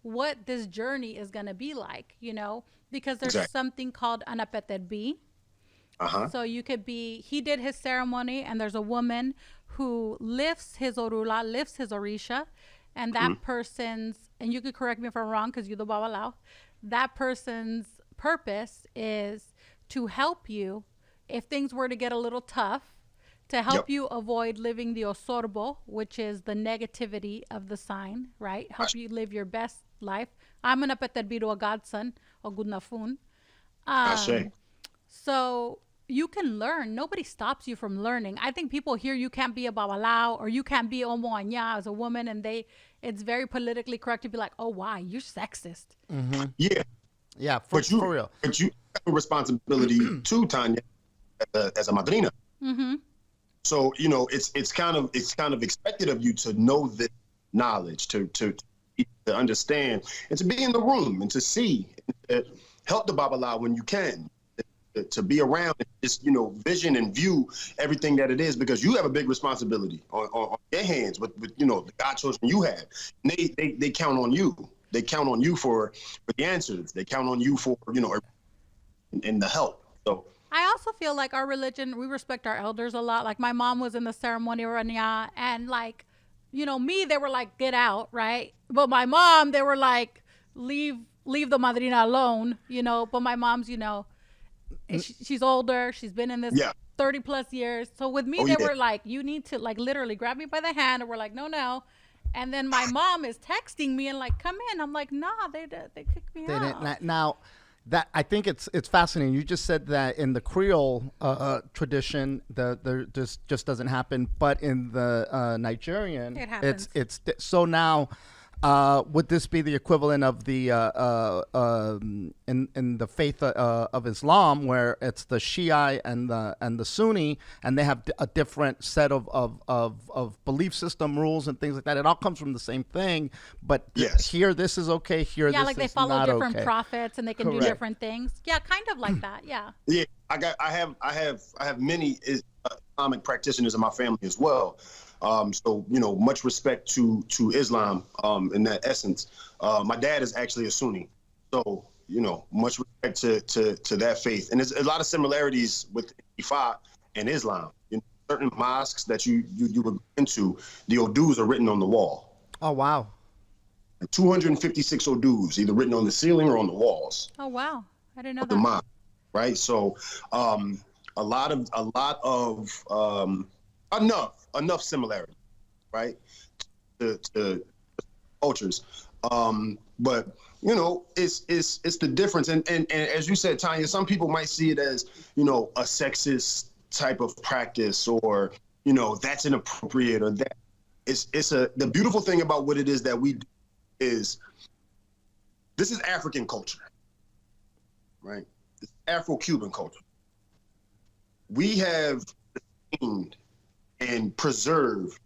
what this journey is going to be like, because there's Exactly. something called anapeted B. Uh-huh. So he did his ceremony, and there's a woman who lifts his orula, lifts his orisha, and that person's, and you could correct me if I'm wrong because you're the babalao, that person's purpose is to help you if things were to get a little tough, to help you avoid living the osorbo, which is the negativity of the sign, right? Help you live your best life. I'm gonna put that be to a godson, or gudnafun. Ashe. So you can learn. Nobody stops you from learning. I think people hear you can't be a babalao or you can't be omoanya as a woman, and it's very politically correct to be like, oh, why? You're sexist. Yeah. Yeah, for real. But you have a responsibility too, Thanya, as a madrina. Mm-hmm. So it's kind of expected of you to know this knowledge, to understand, and to be in the room and to see, and to help the babala when you can, to be around and just vision and view everything that it is, because you have a big responsibility on your hands with the God children you have. And they count on you. They count on you for the answers. They count on you for and the help. So I also feel like our religion, we respect our elders a lot. Like my mom was in the ceremony rania, and like, me, they were like, get out, right? But my mom, they were like, leave the madrina alone, But my mom's, she's older. She's been in this 30 plus years. So with me, they were like, you need to like literally grab me by the hand, and we're like, no. And then my mom is texting me and like, come in. I'm like, nah, they kicked me out. Now, that I think it's fascinating. You just said that in the Creole tradition, there just doesn't happen, but in the Nigerian, it happens. It's so now. Would this be the equivalent of the in the faith of Islam, where it's the Shia and the Sunni, and they have a different set of belief system rules and things like that? It all comes from the same thing, but here this is okay. Here, this like they is follow not different okay. prophets, and they can do different things. Yeah, kind of like that. Yeah. Yeah, I have many Islamic practitioners in my family as well. So much respect to Islam in that essence. My dad is actually a Sunni, so much respect to that faith. And there's a lot of similarities with Ifa and Islam. Certain mosques that you would go into, the odus are written on the wall. Oh wow! 256 odus, either written on the ceiling or on the walls. Oh wow! I didn't know that. The mosque, right? So a lot of enough similarity, right, to cultures. But it's the difference. And as you said, Thanya, some people might see it as a sexist type of practice, or that's inappropriate, or that. The beautiful thing about what it is that we do is this is African culture, right? It's Afro-Cuban culture. We have attained and preserve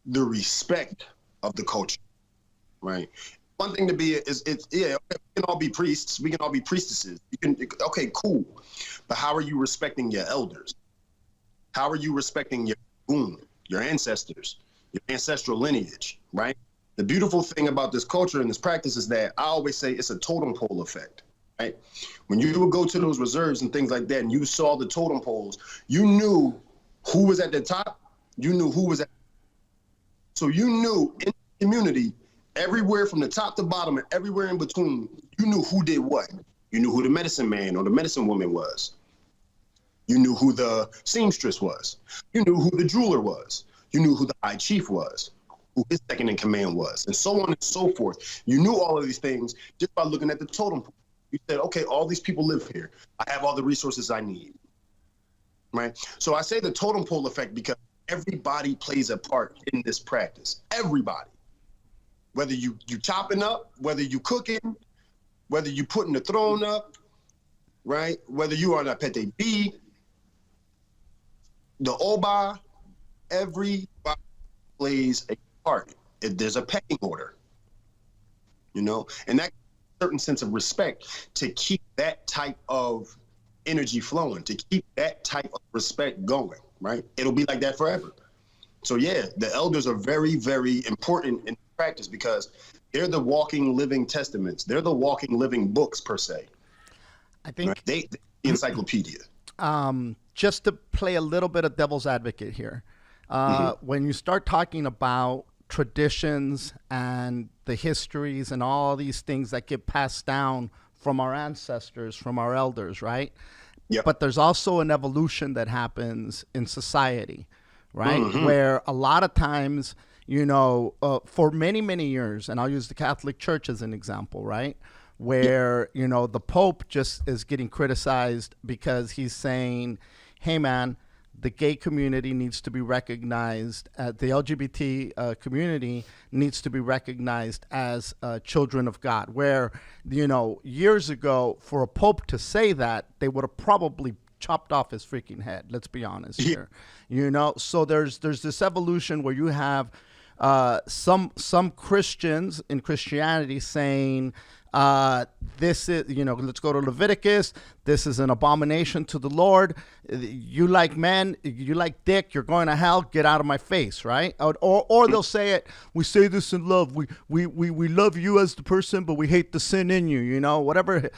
the respect of the culture, right? One thing to be we can all be priests, we can all be priestesses. Okay, cool, but how are you respecting your elders? How are you respecting your ancestors, your ancestral lineage, right? The beautiful thing about this culture and this practice is that I always say it's a totem pole effect, right? When you would go to those reserves and things like that, and you saw the totem poles, you knew who was at the top, you knew who was at. So you knew in the community, everywhere from the top to bottom and everywhere in between, you knew who did what. You knew who the medicine man or the medicine woman was. You knew who the seamstress was. You knew who the jeweler was. You knew who the high chief was, who his second in command was, and so on and so forth. You knew all of these things just by looking at the totem pole. You said, okay, all these people live here. I have all the resources I need, right? So I say the totem pole effect because everybody plays a part in this practice. Everybody. Whether you chopping up, whether you cooking, whether you putting the throne up, right? Whether you are on a pete B, the oba, everybody plays a part. There's a pecking order, you know, and that certain sense of respect to keep that type of energy flowing, to keep that type of respect going, right? It'll be like that forever. So yeah, the elders are very, very important in practice because they're the walking, living testaments. They're the walking, living books per se. I think right? They the encyclopedia. Just to play a little bit of devil's advocate here, when you start talking about traditions and the histories and all these things that get passed down from our ancestors, from our elders, right? Yep. But there's also an evolution that happens in society, right? Where a lot of times, you know, for many, many years, and I'll use the Catholic Church as an example, right? Where, you know, the Pope just is getting criticized because he's saying, hey, man, the gay community needs to be recognized, the LGBT community needs to be recognized as children of God. Where, you know, years ago, for a Pope to say that, they would have probably chopped off his freaking head. Let's be honest here. You know, so there's this evolution where you have some Christians in Christianity saying, this is, you know, let's go to Leviticus. This is an abomination to the Lord. You like men, you like dick, you're going to hell, get out of my face, right? Or they'll say it, we say this in love. We love you as the person, but we hate the sin in you, you know, whatever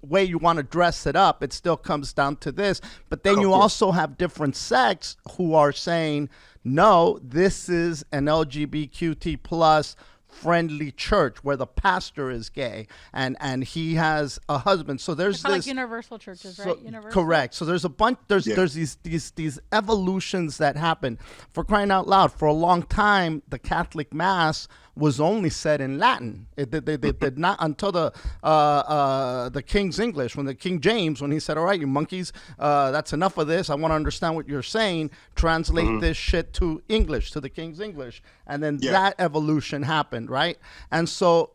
way you want to dress it up, it still comes down to this. But then you also have different sects who are saying, no, this is an LGBTQ plus friendly church where the pastor is gay and he has a husband. So there's this like universal churches, right? Universal. Correct. So there's a bunch. There's these evolutions that happen. For crying out loud, for a long time, the Catholic Mass was only said in Latin. They did not until the King's English, when the King James, when he said, all right, you monkeys, that's enough of this. I want to understand what you're saying. Translate this shit to English, to the King's English. And then that evolution happened, right? And so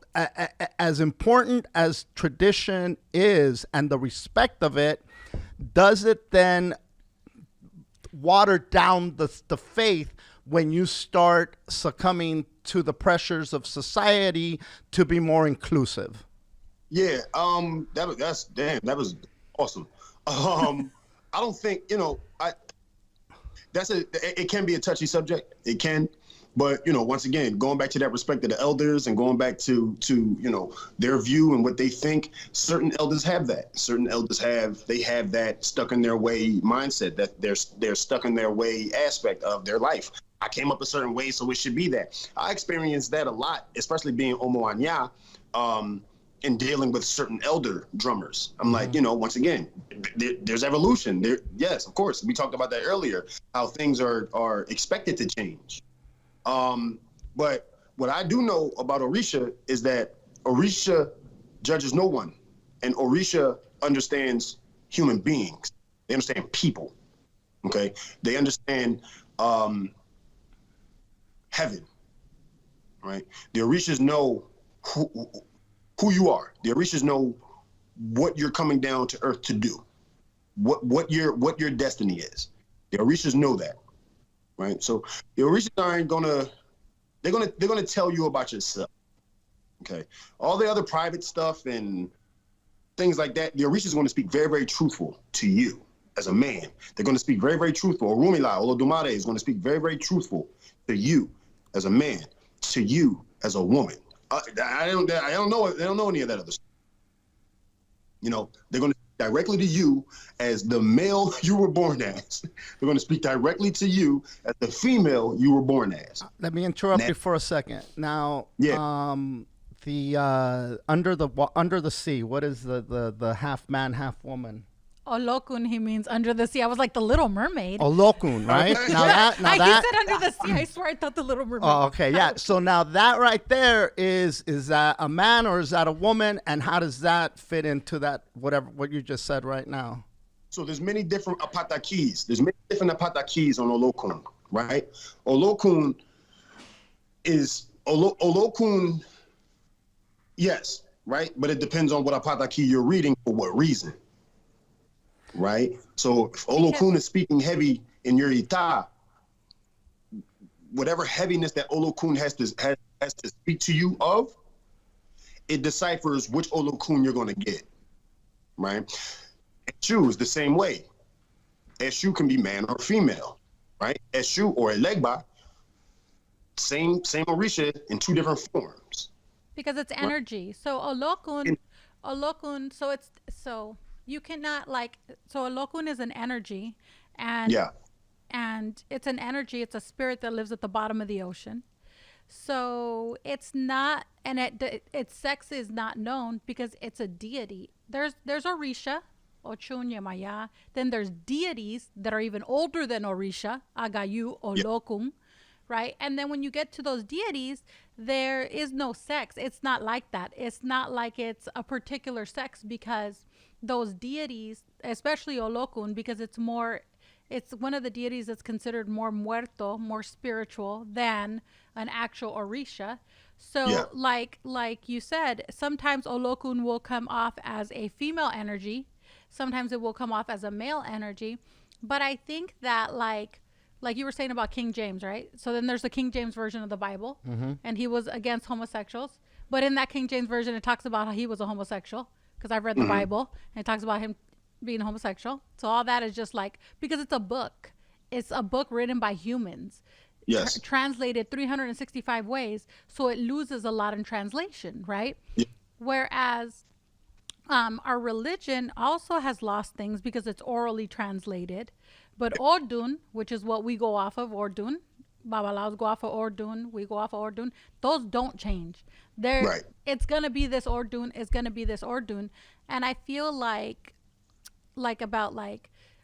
as important as tradition is and the respect of it, does it then water down the faith when you start succumbing to the pressures of society to be more inclusive? Yeah, that was awesome. I don't think, you know, it can be a touchy subject. It can, but you know, once again, going back to that respect of the elders and going back to you know, their view and what they think, certain elders have that. Certain elders have that stuck in their way mindset, that they're stuck in their way aspect of their life. I came up a certain way, so it should be that. I experienced that a lot, especially being Omo Anya, in dealing with certain elder drummers. I'm like, you know, once again, there's evolution. Yes, of course. We talked about that earlier, how things are expected to change. But what I do know about Orisha is that Orisha judges no one, and Orisha understands human beings. They understand people, okay? They understand heaven, right? The Orishas know who you are. The Orishas know what you're coming down to earth to do, what your destiny is. The Orishas know that, right? So the Orishas aren't they're gonna tell you about yourself, okay? All the other private stuff and things like that, the Orishas is going to speak very, very truthful to you as a man. They're going to speak very, very truthful. Orumila, Olodumare is going to speak very, very truthful to you as a man. to you as a woman. I don't know any of that other stuff. You know, they're going to speak directly to you as the male you were born as. They're going to speak directly to you as the female you were born as. Let me interrupt you for a second. Now, the under the sea, what is the half man, half woman? Olokun, he means under the sea. I was like the Little Mermaid. Olokun, right? Now he said under the sea. I swear I thought the Little Mermaid. Oh, okay, yeah. So now that right there is that a man or is that a woman? And how does that fit into that what you just said right now? So there's many different apatakis. There's many different apatakis on Olokun, right? Olokun is Olokun, yes, right? But it depends on what apataki you're reading for what reason. Right? So if Olokun is speaking heavy in your ita, whatever heaviness that Olokun has to speak to you of, it deciphers which Olokun you're going to get. Right? Eshu is the same way. Eshu can be man or female. Right? Eshu or Elegba, same Orisha in two different forms. Because it's energy. Right? So Olokun, so you cannot so Olokun is an energy, and it's an energy. It's a spirit that lives at the bottom of the ocean. So it's not, and its sex is not known because it's a deity. There's Orisha, Ochun Yamaya. Then there's deities that are even older than Orisha, Agayu, Olokun, right? And then when you get to those deities, there is no sex. It's not like that. It's not like it's a particular sex because those deities, especially Olokun, because it's one of the deities that's considered more muerto, more spiritual than an actual Orisha. So like you said, sometimes Olokun will come off as a female energy. Sometimes it will come off as a male energy. But I think that like you were saying about King James, right? So then there's the King James version of the Bible, and he was against homosexuals. But in that King James version, it talks about how he was a homosexual. Because I've read the Bible, and it talks about him being homosexual. So all that is just because it's a book. It's a book written by humans. Yes. Translated 365 ways. So it loses a lot in translation, right? Yeah. Whereas our religion also has lost things because it's orally translated. But Ordun, which is what we go off of, Ordun, Babalaos go off of Ordun, we go off of Ordun, those don't change. It's going to be this Ordun, it's going to be this Ordun. And I feel like about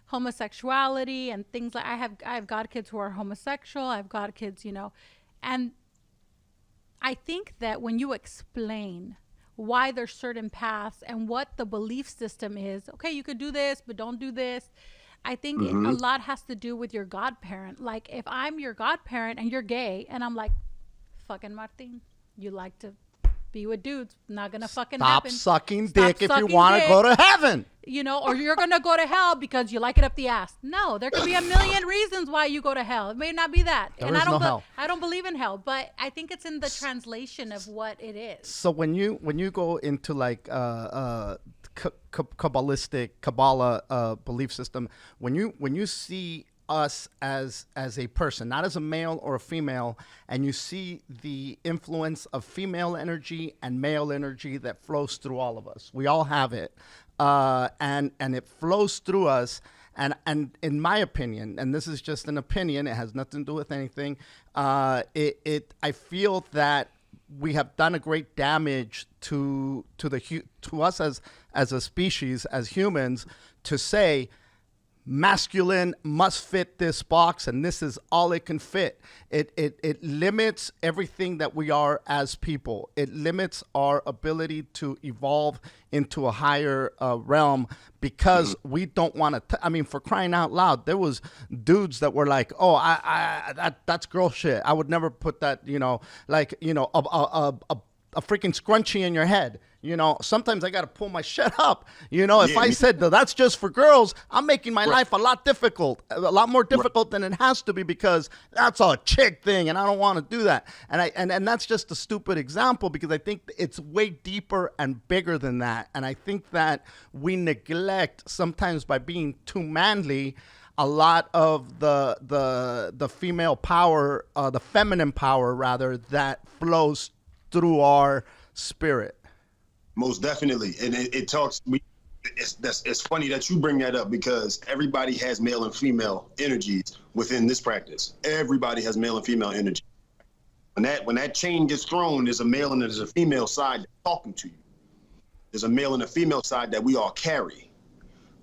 homosexuality and things like I have godkids who are homosexual, I have godkids, and I think that when you explain why there's certain paths and what the belief system is, okay, you could do this, but don't do this. I think a lot has to do with your godparent. Like if I'm your godparent and you're gay and I'm like, fucking Martin, you like to be with dudes, not gonna fucking happen. Stop sucking dick if you want to go to heaven. Or you're gonna go to hell because you like it up the ass. No, there could be a million reasons why you go to hell. It may not be that. I don't believe in hell, but I think it's in the translation of what it is. So when you go into Kabbalah belief system, when you see us as a person, not as a male or a female, and you see the influence of female energy and male energy that flows through all of us. We all have it, and it flows through us. And in my opinion, and this is just an opinion, it has nothing to do with anything. I feel that we have done a great damage to us as a species, as humans, to say masculine must fit this box and this is all it can fit. It limits everything that we are as people. It limits our ability to evolve into a higher realm because we don't want to. I mean, for crying out loud, there was dudes that were like, "Oh, that's girl shit. I would never put that." A freaking scrunchie in your head. Sometimes I got to pull my shit up. If I said that's just for girls, I'm making my life a lot more difficult than it has to be because that's a chick thing and I don't want to do that. And that's just a stupid example because I think it's way deeper and bigger than that. And I think that we neglect sometimes by being too manly a lot of the female power, the feminine power rather, that flows through our spirit. Most definitely, and it talks. It's funny that you bring that up because everybody has male and female energies within this practice. Everybody has male and female energy. When that chain gets thrown, there's a male and there's a female side talking to you. There's a male and a female side that we all carry,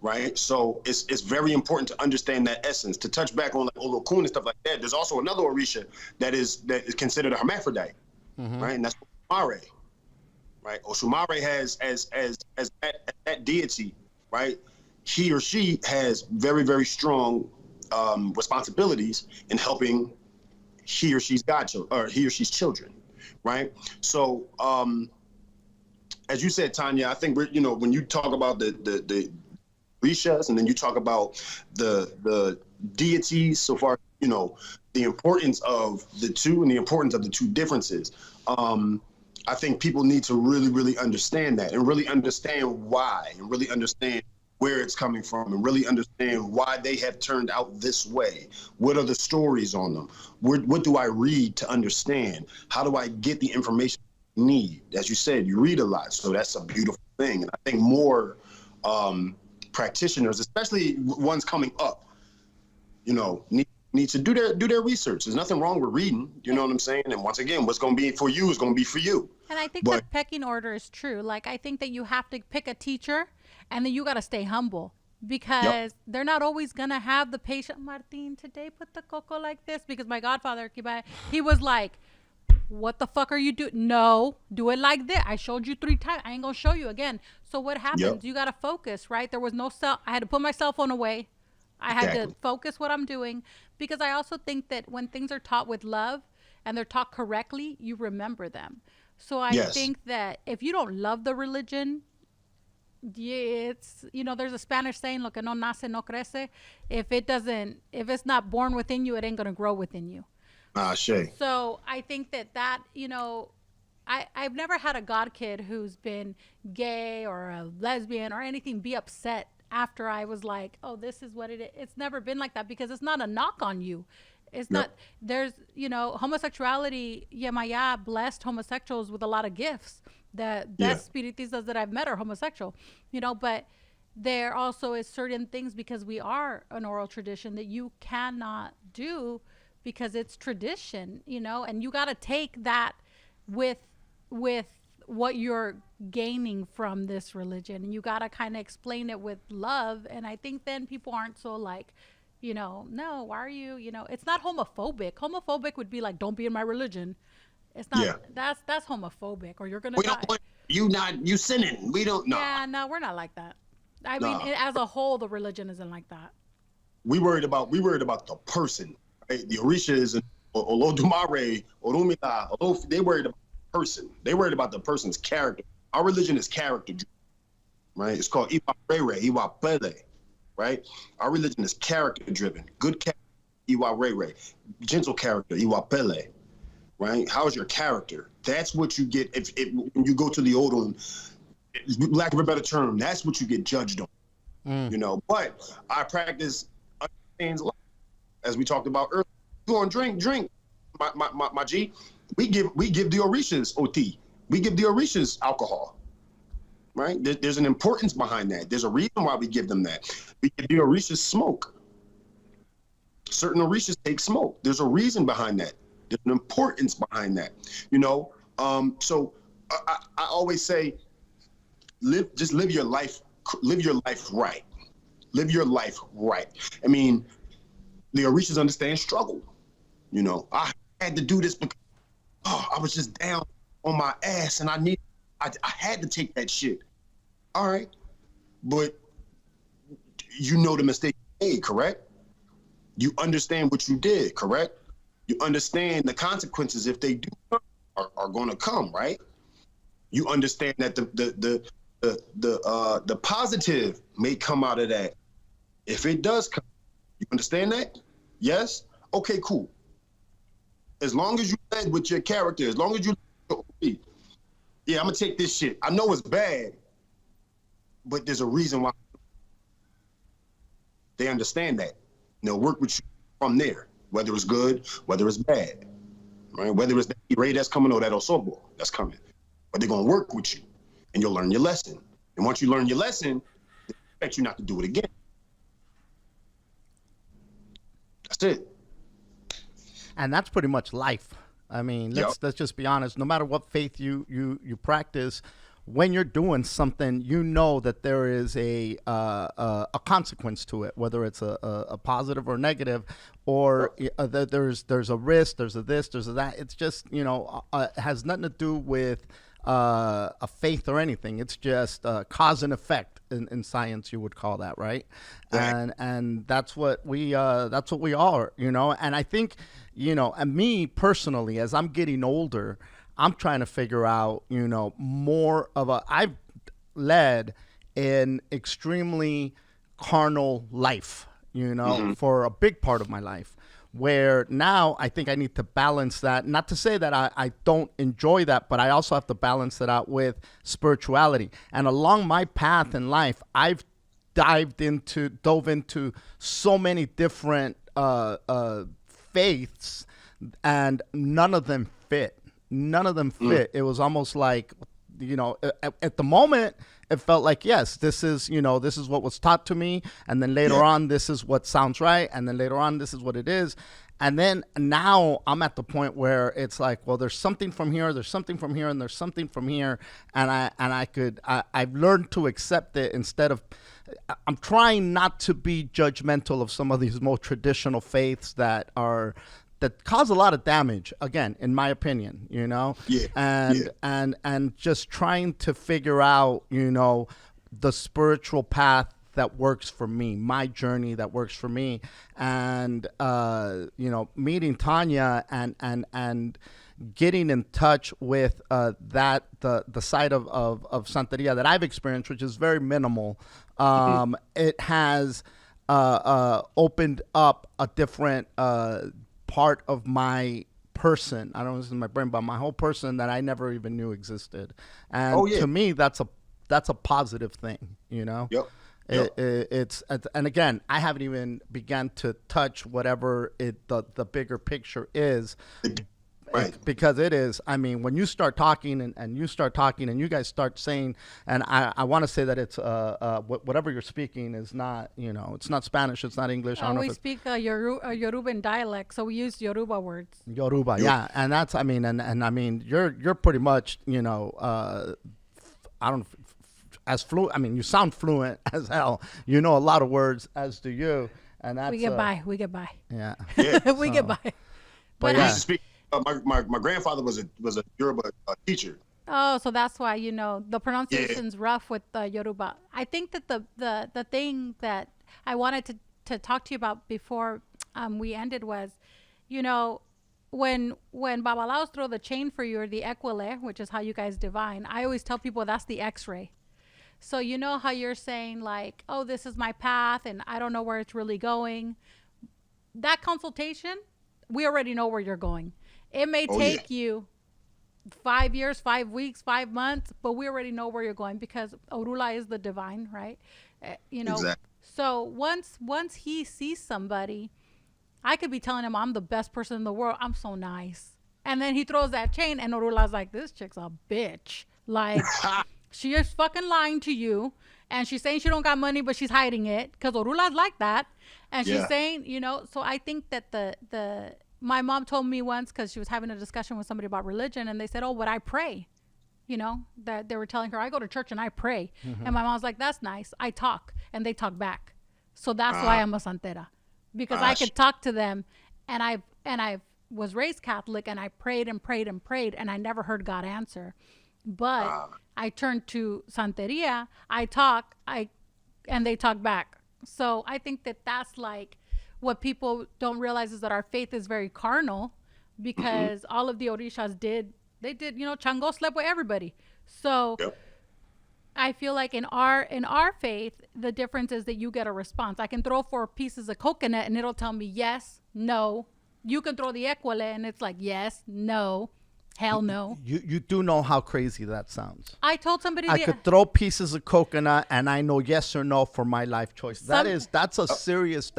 right? So it's very important to understand that essence. To touch back on like Olokun and stuff like that, there's also another Orisha that is considered a hermaphrodite, right? And that's Mare. Right, Oshumare has as that deity, right? He or she has very, very strong responsibilities in helping he or she's he or she's children, right? So, as you said, Thanya, I think when you talk about the Rishas and then you talk about the deities, so far, the importance of the two and the importance of the two differences. I think people need to really, really understand that and really understand why and really understand where it's coming from and really understand why they have turned out this way. What are the stories on them? What do I read to understand? How do I get the information I need? As you said, you read a lot, so that's a beautiful thing. And I think more practitioners, especially ones coming up, need to do their research. There's nothing wrong with reading, you know what I'm saying? And once again, what's going to be for you is going to be for you. And I think the pecking order is true. Like, I think that you have to pick a teacher and then you got to stay humble because they're not always going to have the patient. Martin, today put the cocoa like this because my godfather, he was like, what the fuck are you doing? No, do it like this. I showed you 3 times. I ain't going to show you again. So what happens? You got to focus, right? There was no I had to put my cell phone away. I had to focus what I'm doing because I also think that when things are taught with love and they're taught correctly, you remember them. So I think that if you don't love the religion, it's, there's a Spanish saying, lo que no nace no crece. If it's not born within you, it ain't going to grow within you. So I think that, I've never had a god kid who's been gay or a lesbian or anything be upset after I was like, oh, this is what it is. It's never been like that because it's not a knock on you. It's not, there's, homosexuality, Yemaya blessed homosexuals with a lot of gifts. The best spiritistas that I've met are homosexual, but there also is certain things because we are an oral tradition that you cannot do because it's tradition, and you got to take that with what you're gaining from this religion, and you got to kind of explain it with love. And I think then people aren't so like, no, why are you, it's not homophobic. Homophobic would be like, don't be in my religion. It's not, that's homophobic, or you're going to die. You sinning. We don't know. Yeah, no, we're not like that. I mean, as a whole, the religion isn't like that. We worried about the person, right? The Orishas and Olodumare, Orumila, they worried about the person. They worried about the person's character. Our religion is character driven, right? It's called Iwa Rere, Iwa Pele, right? Our religion is character driven. Good character, Iwa Rere. Gentle character, Iwa Pele, right? How is your character? That's what you get if when you go to the Odun, lack of a better term, that's what you get judged on. But our practice understands a lot. As we talked about earlier, you want to drink, my G. We give the Orishas OT. We give the Orishas alcohol, right? There's an importance behind that. There's a reason why we give them that. We give the Orishas smoke. Certain Orishas take smoke. There's a reason behind that. There's an importance behind that. So I always say, live your life right. Live your life right. I mean, the Orishas understand struggle. I had to do this because I was just down on my ass and I had to take that shit. All right. But the mistake you made, correct? You understand what you did, correct? You understand the consequences if they do are going to come, right? You understand that the positive may come out of that. If it does come, you understand that? Yes? Okay, cool. As long as you led with your character, as long as you, I'm gonna take this shit. I know it's bad, but there's a reason why. They understand that. And they'll work with you from there, whether it's good, whether it's bad, right? Whether it's that ray that's coming or that osobo that's coming. But they're going to work with you, and you'll learn your lesson. And once you learn your lesson, they expect you not to do it again. That's it. And that's pretty much life. I mean, let's just be honest. No matter what faith you practice, when you're doing something, you know that there is a consequence to it, whether it's a positive or negative, or there's a risk, there's a this, there's a that. It's just, it has nothing to do with a faith or anything. It's just cause and effect in science, you would call that, right? And that's what we are, And I think, and me personally, as I'm getting older, I'm trying to figure out, more of I've led an extremely carnal life, for a big part of my life, where now I think I need to balance that. Not to say that I don't enjoy that, but I also have to balance it out with spirituality. And along my path in life, I've dove into so many different faiths, and none of them fit. It was almost like, at the moment, it felt like, yes, this is what was taught to me. And then later on, this is what sounds right. And then later on, this is what it is. And then now I'm at the point where it's like, well, there's something from here, there's something from here, and there's something from here. And I've learned to accept it instead of, I'm trying not to be judgmental of some of these more traditional faiths that cause a lot of damage, again, in my opinion, and just trying to figure out, the spiritual path that works for me, my journey that works for me. And, meeting Thanya and getting in touch with the side of Santeria that I've experienced, which is very minimal. It has opened up a different part of my person. I don't know if this is my brain, but my whole person that I never even knew existed. And to me, that's a positive thing, Yep. It's and again, I haven't even begun to touch whatever the bigger picture is. Right. Because it is, I mean, when you start talking and you start talking and you guys start saying, and I want to say that it's whatever you're speaking is not, it's not Spanish, it's not English. I don't know we speak Yoruban dialect, so we use Yoruba words. Yoruba, yeah. And that's, I mean, and I mean, you're pretty much, I don't as fluent. I mean, you sound fluent as hell. You know a lot of words, as do you. And that's we get by. Yeah. We get by. But I used to speak. My grandfather was a Yoruba teacher. Oh, so that's why the pronunciation's rough with the Yoruba. I think that the thing that I wanted to talk to you about before we ended was, when Babalaos throw the chain for you, or the equile, which is how you guys divine, I always tell people that's the X-ray. So you know how you're saying like, oh, this is my path and I don't know where it's really going. That consultation, we already know where you're going. It may take you 5 years, 5 weeks, 5 months, but we already know where you're going because Orula is the divine, right? Exactly. So once he sees somebody, I could be telling him I'm the best person in the world. I'm so nice. And then he throws that chain and Orula's like, this chick's a bitch. Like, she is fucking lying to you. And she's saying she don't got money, but she's hiding it because Orula's like that. And she's saying, so I think that my mom told me once, because she was having a discussion with somebody about religion, and they said, oh, but I pray, that they were telling her, I go to church and I pray. Mm-hmm. And my mom's like, that's nice. I talk, and they talk back. So that's why I'm a santera, because I could talk to them, and I was raised Catholic, and I prayed and prayed and prayed, and I never heard God answer. But I turned to Santeria, I talk, and they talk back. So I think that that's like, what people don't realize is that our faith is very carnal, because all of the Orishas did, Chango slept with everybody. So I feel like in our faith, the difference is that you get a response. I can throw 4 pieces of coconut and it'll tell me yes, no. You can throw the equile and it's like yes, no. Hell no. You do know how crazy that sounds. I told somebody I could throw pieces of coconut and I know yes or no for my life choice. That's a serious,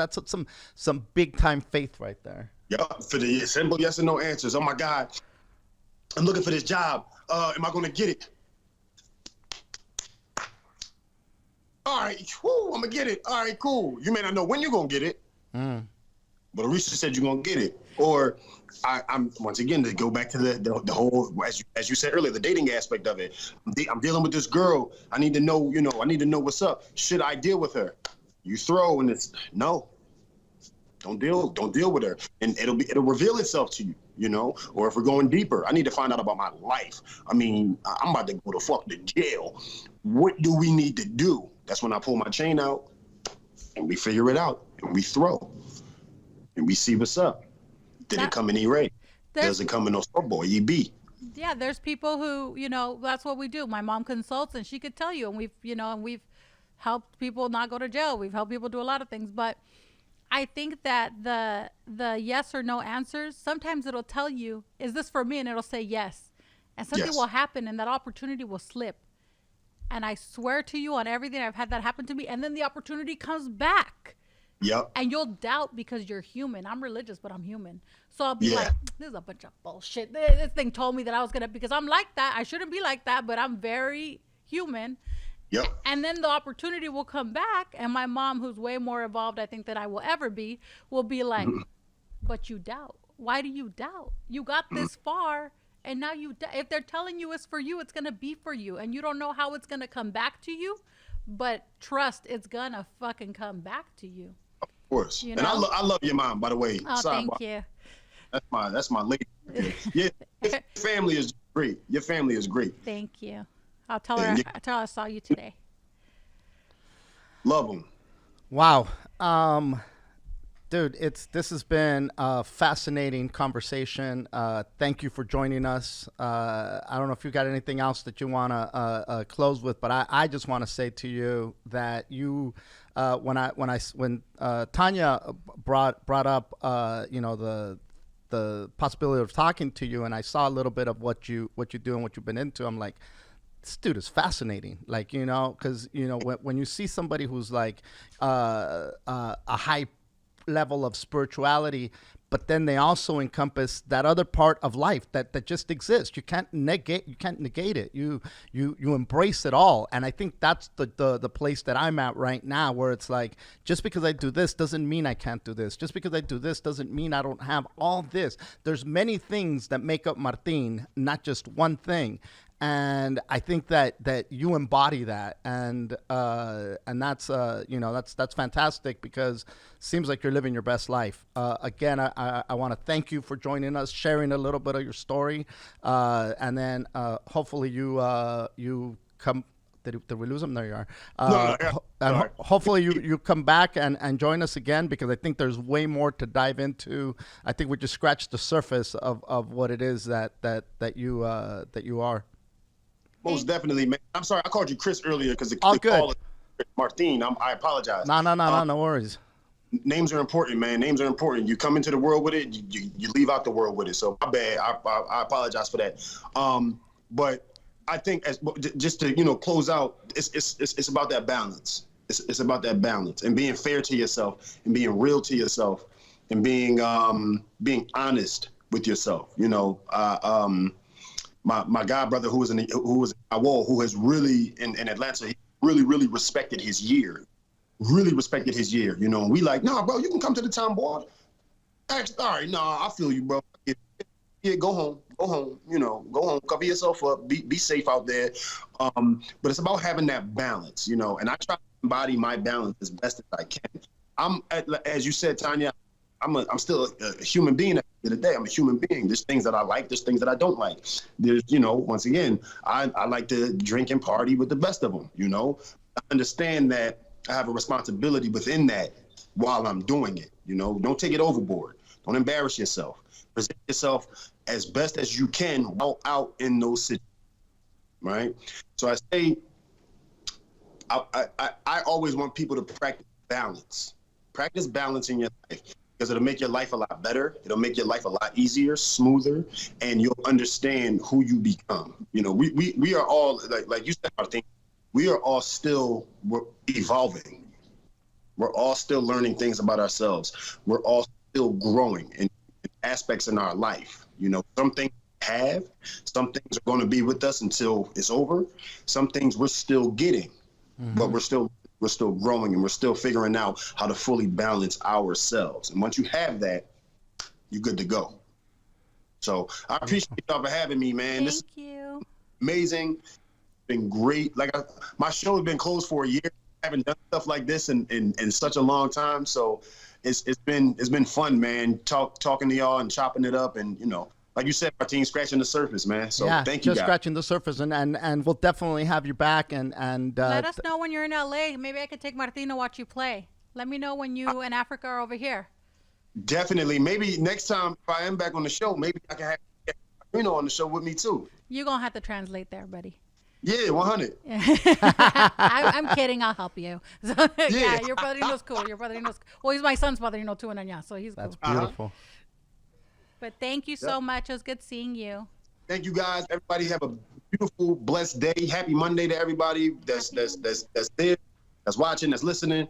some big time faith right there. Yeah, for the simple yes or no answers. Oh my God, I'm looking for this job. Am I gonna get it? All right, whoo, I'm gonna get it. All right, cool. You may not know when you're gonna get it, but Arisha said you're gonna get it. Or I'm once again to go back to the whole as you said earlier, the dating aspect of it. I'm dealing with this girl. I need to know, I need to know what's up. Should I deal with her? You throw and it's no. Don't deal with her, and it'll reveal itself to you, Or if we're going deeper, I need to find out about my life. I mean, I'm about to go to jail. What do we need to do? That's when I pull my chain out, and we figure it out, and we throw, and we see what's up. Did it come in E-Ray? Does it come in Osobo, EB? Yeah, there's people who, that's what we do. My mom consults, and she could tell you, and we've helped people not go to jail. We've helped people do a lot of things, but I think that the yes or no answers, sometimes it'll tell you, is this for me? And it'll say yes. And something will happen and that opportunity will slip. And I swear to you on everything, I've had that happen to me. And then the opportunity comes back. Yep. And you'll doubt because you're human. I'm religious, but I'm human. So I'll be like, this is a bunch of bullshit. This thing told me that I was going to, because I'm like that. I shouldn't be like that, but I'm very human. Yep. And then the opportunity will come back. And my mom, who's way more evolved, I think, than I will ever be, will be like, but you doubt. Why do you doubt? You got this far. And now if they're telling you it's for you, it's going to be for you. And you don't know how it's going to come back to you. But trust, it's going to fucking come back to you. Of course. And I love your mom, by the way. Oh, thank you. That's my lady. Yeah, your family is great. Your family is great. Thank you. I'll tell her I saw you today. Love them. Wow. Dude, this has been a fascinating conversation. Thank you for joining us. I don't know if you got anything else that you want to close with, but I just want to say to you that you, when Thanya brought up, the possibility of talking to you, and I saw a little bit of what you do and what you've been into, I'm like, this dude is fascinating. Like, because when you see somebody who's like a high level of spirituality, but then they also encompass that other part of life that just exists. You can't negate it. You embrace it all. And I think that's the place that I'm at right now, where it's like, just because I do this doesn't mean I can't do this. Just because I do this doesn't mean I don't have all this. There's many things that make up Martin, not just one thing. And I think that you embody that, and that's that's fantastic, because it seems like you're living your best life. Again, I want to thank you for joining us, sharing a little bit of your story, and then hopefully you come. Did we lose him? There you are. And hopefully you come back and join us again, because I think there's way more to dive into. I think we just scratched the surface of what it is that you are. Most definitely, man. I'm sorry, I called you Chris earlier because the good. call is Martin. I apologize. No worries. Names are important, man. Names are important. You come into the world with it, you leave out the world with it. So my bad. I apologize for that. But I think just to close out, it's about that balance. It's about that balance and being fair to yourself and being real to yourself and being honest with yourself. My god brother who was in Iowa, who has really in Atlanta, he really respected his year. Really respected his year. And we like, nah, bro, you can come to the town board. All right, nah, I feel you, bro. Yeah, go home. Go home, cover yourself up, be safe out there. But it's about having that balance, and I try to embody my balance as best as I can. As you said, Thanya, I'm still a human being at the end of the day. I'm a human being. There's things that I like, there's things that I don't like. There's, once again, I like to drink and party with the best of them, I understand that I have a responsibility within that while I'm doing it, Don't take it overboard. Don't embarrass yourself. Present yourself as best as you can while out in those situations, right? So I say, I always want people to practice balance. Practice balance in your life. because it'll make your life a lot better. It'll make your life a lot easier, smoother, and you'll understand who you become. You know, we are all, like you said, I think we are all still evolving. We're all still learning things about ourselves. We're all still growing in aspects in our life. You know, some things some things are going to be with us until it's over. Some things we're still getting, but we're still growing, and we're still figuring out how to fully balance ourselves. And once you have that, you're good to go. So I appreciate y'all for having me, man. Thank you. Amazing. It's been great. Like my show has been closed for a year. I haven't done stuff like this in such a long time. So it's been fun, man. Talking to y'all and chopping it up, and you know, like you said, Martin, scratching the surface, man. So thank you, just guys. scratching the surface, and we'll definitely have you back. And let us know when you're in LA. Maybe I could take Martin to watch you play. Let me know when you and Africa are over here. Definitely. Maybe next time if I am back on the show, maybe I can have Moreno on the show with me too. You're gonna have to translate there, buddy. Yeah, 100. I'm kidding. I'll help you. So, yeah, your brother-in-law's cool. Well, he's my son's brother-in-law too, and so he's that's cool. beautiful. But thank you so much. It was good seeing you. Thank you, guys. Everybody have a beautiful, blessed day. Happy Monday to everybody that's there, that's watching, that's listening.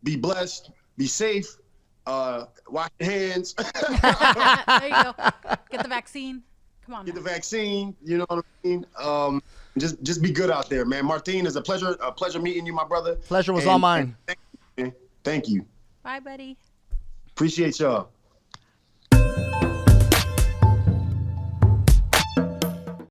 Be blessed. Be safe. Wash your hands. There you go. Get the vaccine. Come on. Get the vaccine. You know what I mean? Just be good out there, man. Martin, it's a pleasure meeting you, my brother. Pleasure was all mine. Thank you. Bye, buddy. Appreciate y'all.